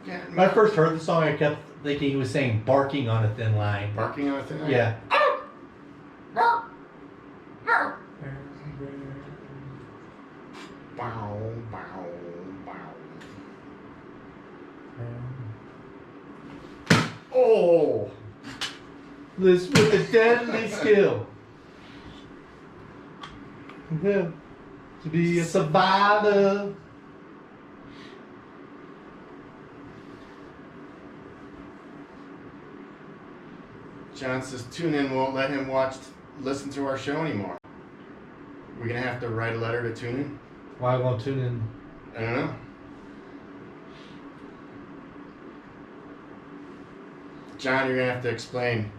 When I first heard the song, I kept thinking he was saying barking on a thin line. Barking on a thin line? Yeah. Bow, bow, bow. Oh! This with a deadly skill. Yeah. To be a survivor. John says TuneIn won't let him listen to our show anymore. We're gonna have to write a letter to TuneIn. Why won't tune in? I don't know. John, you're gonna have to explain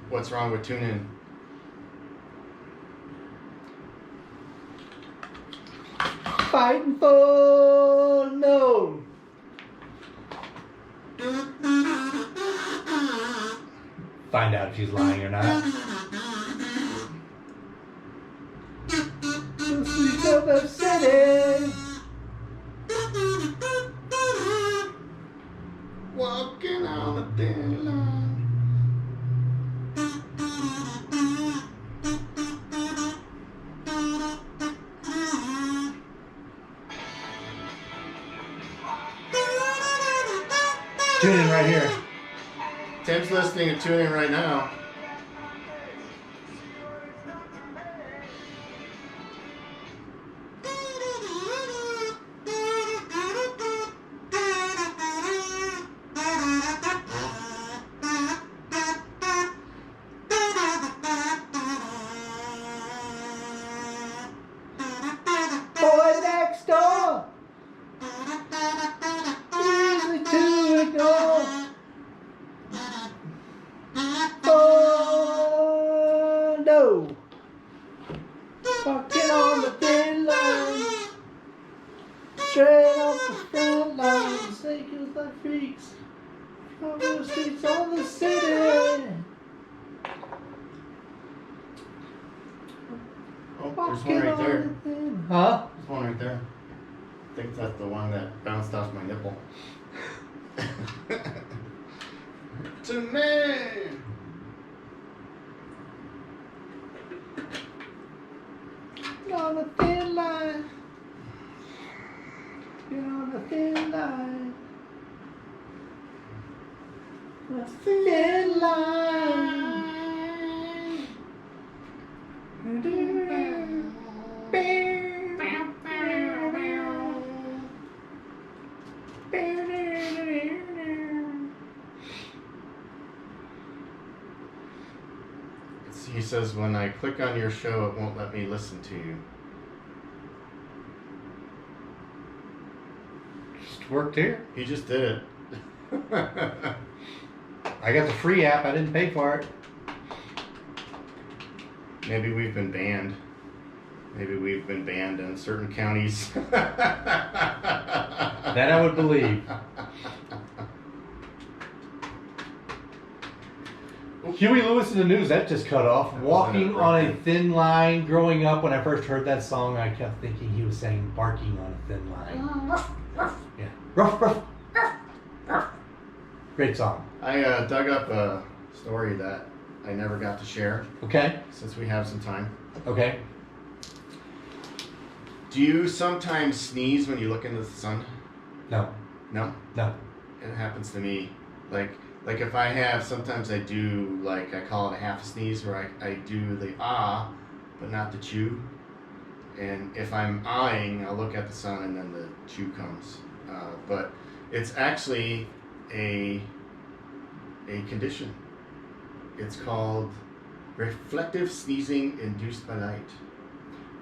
what's wrong with TuneIn. Fighting for no. Find out if she's lying or not. The streets of the city. Walking on a thin line. Tune in right here. Tim's listening to TuneIn right now. Boy next door. Easy to ignore. Oh no. Walking on the thin line. Straight off the front line. Sakers like freaks. On the streets of the city. Oh, there's one right there. Huh? There's one right there. I think that's the one that bounced off my nipple. To me. On a thin line. You're on a thin line. A thin line. He says, when I click on your show, it won't let me listen to you. Just worked here. He just did it. I got the free app. I didn't pay for it. Maybe we've been banned. Maybe we've been banned in certain counties. That I would believe. Huey Lewis in the News, that just cut off. Walking on a thin line. Growing up, when I first heard that song, I kept thinking he was saying barking on a thin line. Yeah. Ruff, ruff. Great song. I dug up a story that I never got to share. Okay. Since we have some time. Okay. Do you sometimes sneeze when you look into the sun? No. No? No. It happens to me. Like if I have, sometimes I do, like, I call it a half sneeze, where I do the ah, but not the chew. And if I'm ahing, I'll look at the sun and then the chew comes. But it's actually a condition. It's called reflective sneezing induced by light.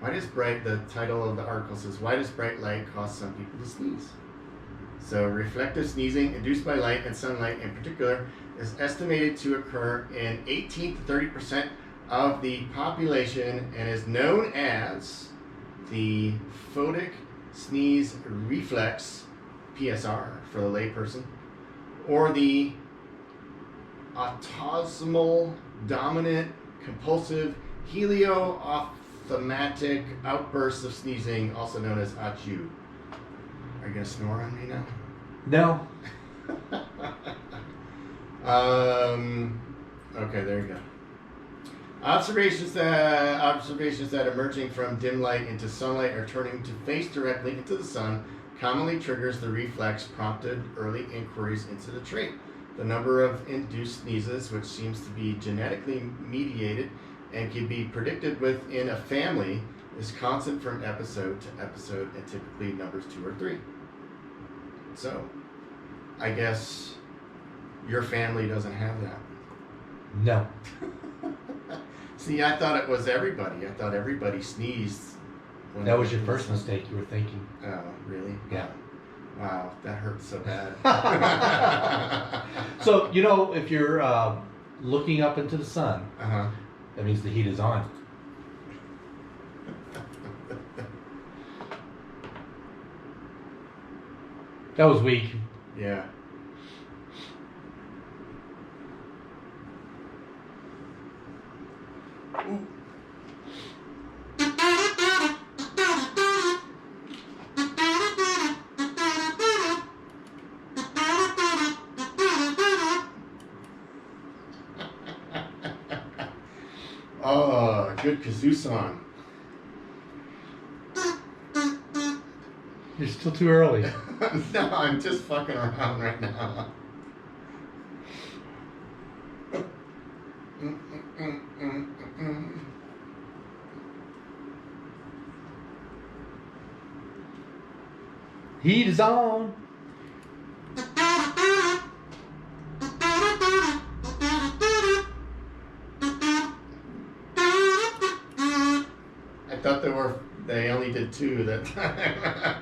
The title of the article says, why does bright light cause some people to sneeze? So reflective sneezing induced by light and sunlight in particular is estimated to occur in 18 to 30% of the population and is known as the photic sneeze reflex, PSR for the layperson, or the autosomal dominant compulsive helio-ophthalmic outbursts of sneezing, also known as achoo. Are you gonna snore on me now? No. Okay, there you go. Observations that emerging from dim light into sunlight or turning to face directly into the sun commonly triggers the reflex prompted early inquiries into the trait. The number of induced sneezes, which seems to be genetically mediated and can be predicted within a family, is constant from episode to episode and typically numbers 2 or 3. So, I guess your family doesn't have that. No. See, I thought it was everybody. I thought everybody sneezed. That was your first mistake you were thinking. Oh, really? Yeah. Wow, that hurts so bad. So, if you're looking up into the sun, that means the heat is on. That was weak. Yeah. Ooh. Oh, good kazoo song. You're still too early. No, I'm just fucking around right now. Heat is on. I thought they only did 2 that time.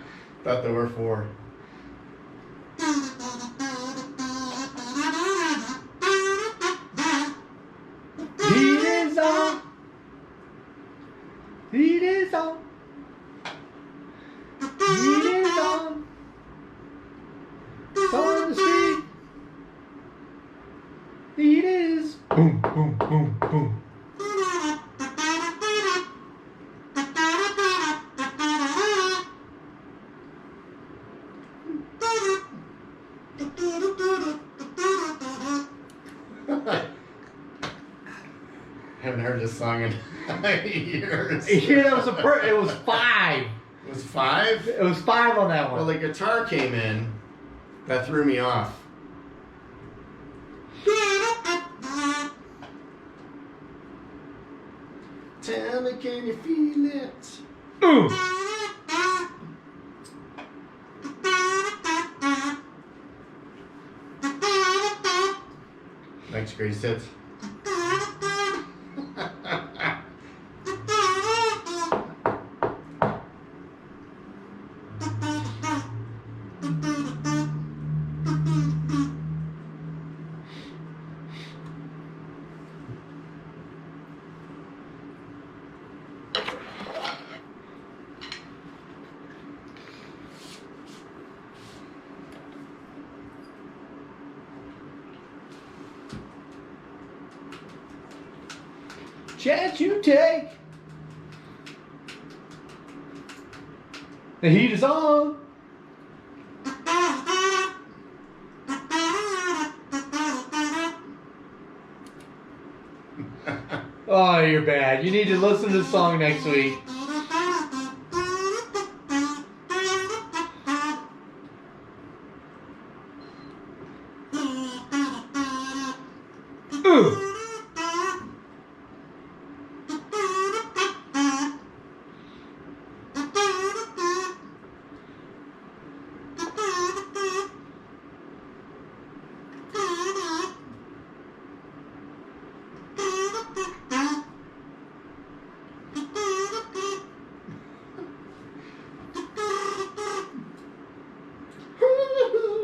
Thought there were 4. Heat is on. Heat is on. Heat is on. On the street. Heat is. Boom, boom, boom, boom. Haven't heard this song in years. Yeah, that was it was 5. It was 5? It was 5 on that one. Well, the guitar came in. That threw me off. Tell me, can you feel it? Thanks, greatest hits. Chance you take. The heat is on. Oh, you're bad. You need to listen to the song next week.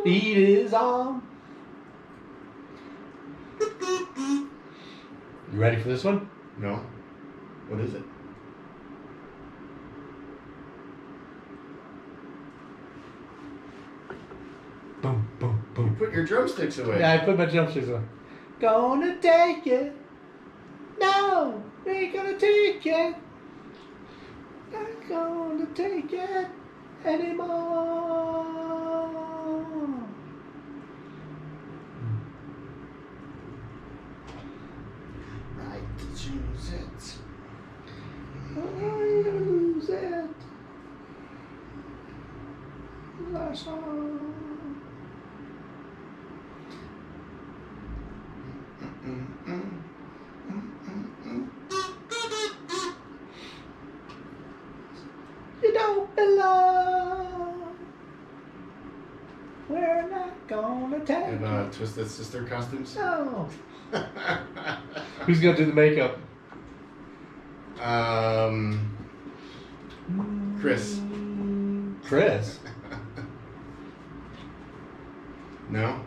Heat is on. You ready for this one? No. What is it? Boom, boom, boom. Put your drumsticks away. Yeah, I put my drumsticks on. gonna take it. No, we ain't gonna take it. Not gonna take it anymore. Right to choose it. I lose it. Last song. You don't belong. We're not gonna take it. And Twisted Sister costumes? No. Who's gonna do the makeup? Chris. Chris? No?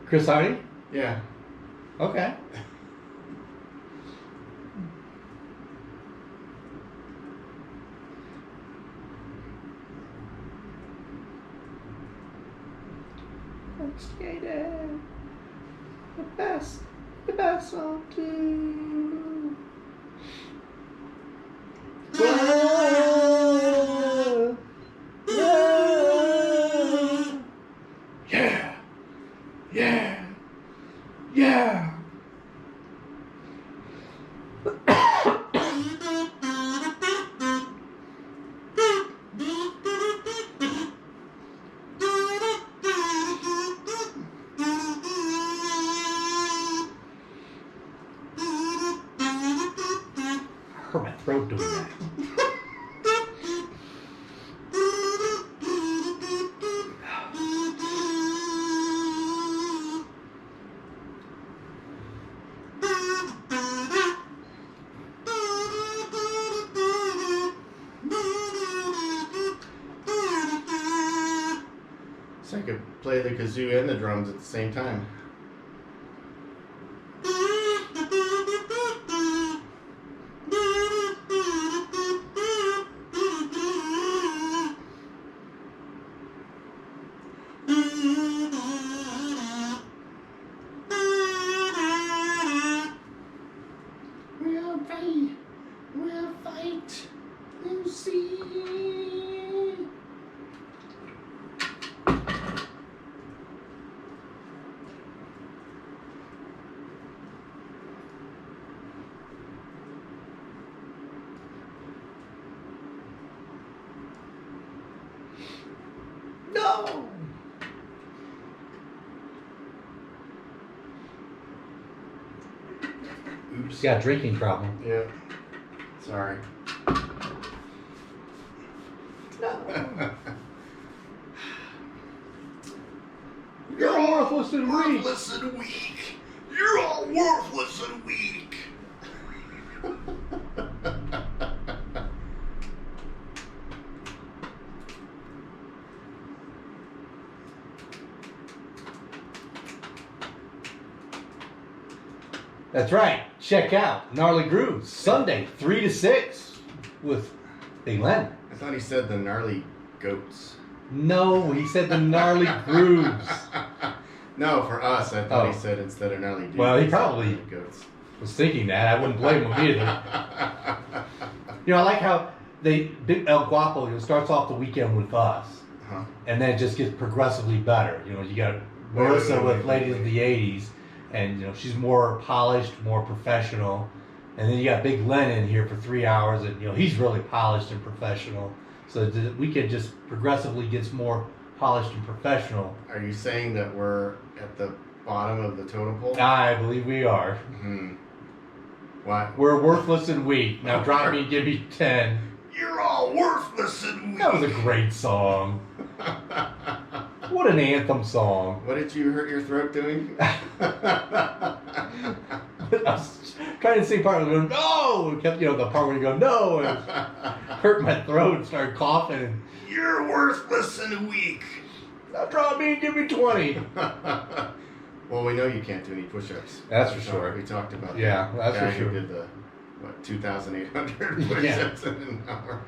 Chris Hardy? Yeah. Okay. I'm skating. The best song too. Whoa, whoa. Yeah, yeah, yeah. I hurt my throat doing that. So I could play the kazoo and the drums at the same time. We'll fight, Lucy. No. Oops. Got a drinking problem. Yeah. Sorry. No. You're all worthless and weak. Worthless and weak. You're all worthless and weak. That's right. Check out Gnarly Grooves Sunday 3 to 6 with Big Len. I thought he said the gnarly goats. No, he said the Gnarly Grooves. No, for us, I thought he said instead of gnarly dudes. Well, he said probably gnarly goats. was thinking that. I wouldn't blame him either. You know, I like how Big El Guapo starts off the weekend with us, and then it just gets progressively better. You know, you got Marissa with Ladies of the 80s, and she's more polished, more professional. And then you got Big Len in here for 3 hours, and he's really polished and professional. So the weekend just progressively gets more polished and professional. Are you saying that we're at the bottom of the totem pole? I believe we are. Mm-hmm. What? We're worthless and weak. Now drop me and give me 10. You're all worthless and weak. That was a great song. What an anthem song. What did you hurt your throat doing? I was trying to sing part of it, going, no! It kept, the part where you go, no! And it hurt my throat and started coughing. And, You're worthless and weak. now drop me and give me 20. Well, we know you can't do any push-ups. That's for sure. We talked about that. Yeah, that's guy for sure. who did the 2,800 push-ups in an hour.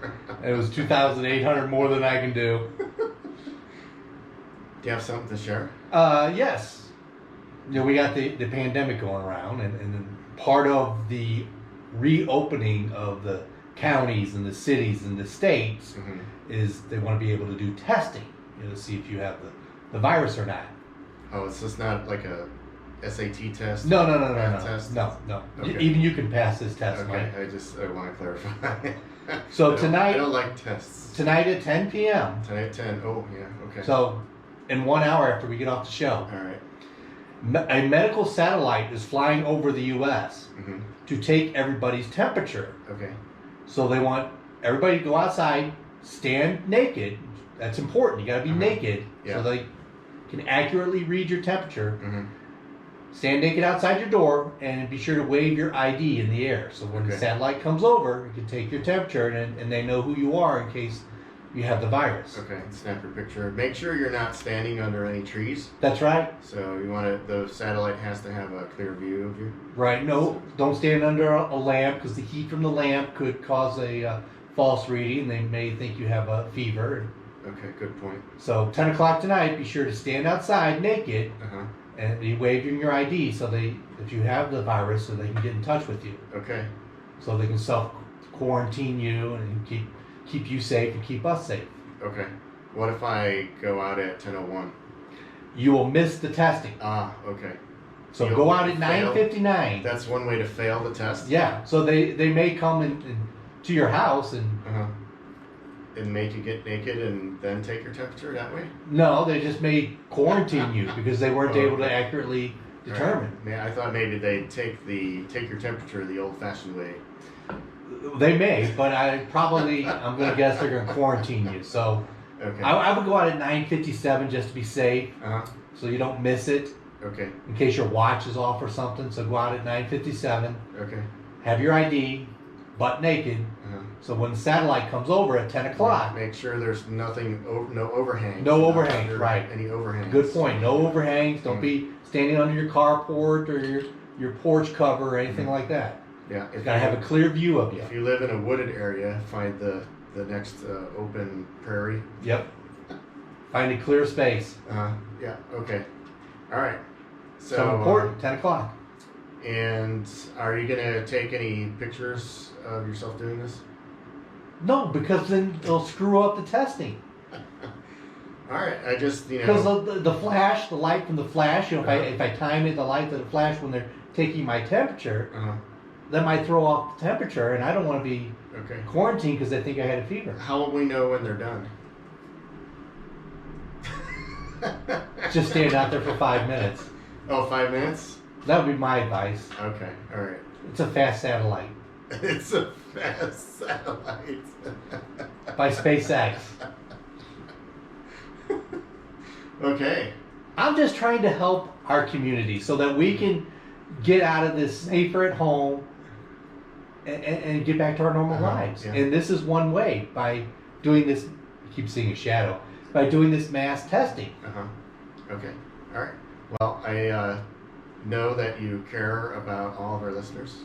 It was 2,800 more than I can do. Do you have something to share? Yes. we got the pandemic going around, and then part of the reopening of the counties and the cities and the states is they want to be able to do testing, to see if you have the virus or not. Oh, it's just not like a SAT test? No. Test? No. Okay. Even you can pass this test, Okay, Mike. I want to clarify. So tonight... I don't like tests. Tonight at 10 p.m. Tonight at 10. Oh, yeah, okay. So, in 1 hour after we get off the show, All right. A medical satellite is flying over the U.S. To take everybody's temperature. Okay. So they want everybody to go outside, stand naked. That's important. You got to be naked so they can accurately read your temperature. Stand naked outside your door and be sure to wave your ID in the air. So when the satellite comes over, it can take your temperature and they know who you are in case you have the virus. Okay, snap your picture. Make sure you're not standing under any trees. That's right. So you want the satellite has to have a clear view of you. Right. No, don't stand under a lamp because the heat from the lamp could cause a false reading. They may think you have a fever. Okay, good point. So 10 o'clock tonight, be sure to stand outside naked and be waving your ID so if you have the virus, so they can get in touch with you. Okay. So they can self-quarantine you and keep you safe and keep us safe. Okay. What if I go out at 10:01? You will miss the testing. Ah, okay. So You'll go out at fail. 9:59. That's one way to fail the test? Yeah. So they may come in to your house and make you get naked and then take your temperature that way? no, they just may quarantine you because they weren't able to accurately determine. Right. I thought maybe they'd take your temperature the old-fashioned way. They may, but I'm going to guess they're going to quarantine you. So I would go out at 9:57 just to be safe, so you don't miss it. Okay. In case your watch is off or something, so go out at 9:57. Okay. Have your ID, butt naked. So when the satellite comes over at 10 o'clock, make sure there's no overhangs. No overhangs, right? Any overhangs? Good point. No overhangs. Don't be standing under your carport or your porch cover or anything like that. Yeah, It's got to have a clear view of you. If you live in a wooded area, find the next open prairie. Yep. Find a clear space. Yeah. Okay. All right. So important. 10 o'clock. And are you gonna take any pictures of yourself doing this? No, because then they'll screw up the testing. All right. I just because the flash, the light from the flash. If I time it, the light of the flash when they're taking my temperature. That might throw off the temperature, and I don't want to be quarantined because they think I had a fever. How will we know when they're done? Just stand out there for 5 minutes. Oh, 5 minutes? That would be my advice. Okay, all right. It's a fast satellite. It's a fast satellite. By SpaceX. Okay. I'm just trying to help our community so that we can get out of this safer at home and get back to our normal lives. Yeah. And this is one way by doing this. I keep seeing a shadow. By doing this mass testing. Okay. All right. Well, I know that you care about all of our listeners,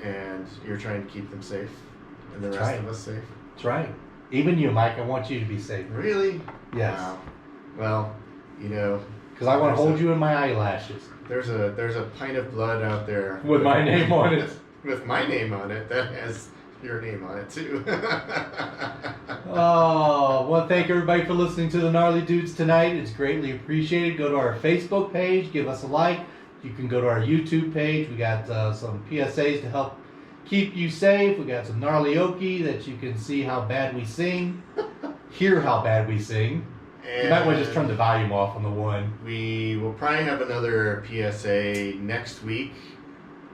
and you're trying to keep them safe, and the rest of us safe. That's right. Even you, Mike. I want you to be safe. Really? Yes. Wow. Well, because I want to hold you in my eyelashes. There's a pint of blood out there with my name on it. With my name on it, that has your name on it too. Oh, well, thank everybody for listening to the Gnarly Dudes tonight. It's greatly appreciated. Go to our Facebook page, give us a like. You can go to our YouTube page. We got some PSAs to help keep you safe. We got some gnarly that you can see how bad we sing, hear how bad we sing. And you might want to just turn the volume off on the one. We will probably have another PSA next week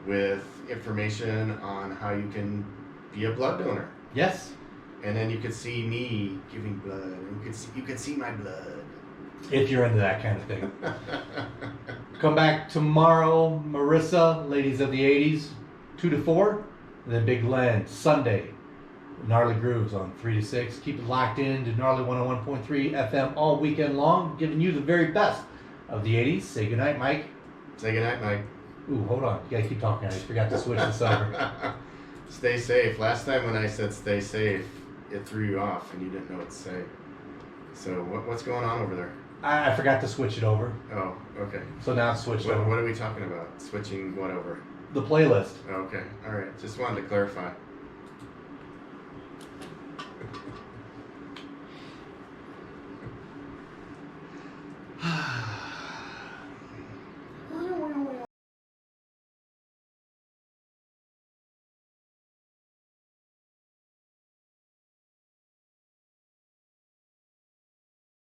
with information on how you can be a blood donor. Yes. And then you could see me giving blood. You could see my blood. If you're into that kind of thing. Come back tomorrow, Marissa, Ladies of the 80s, 2 to 4. And then Big Len, Sunday, Gnarly Grooves on 3 to 6. Keep it locked in to Gnarly 101.3 FM all weekend long, giving you the very best of the 80s. Say goodnight, Mike. Say goodnight, Mike. Ooh, hold on. You gotta keep talking. I just forgot to switch this over. Stay safe. Last time when I said stay safe, it threw you off and you didn't know what to say. So what's going on over there? I forgot to switch it over. Oh, okay. So now it's switched over. What are we talking about? Switching what over? The playlist. Okay, all right. Just wanted to clarify.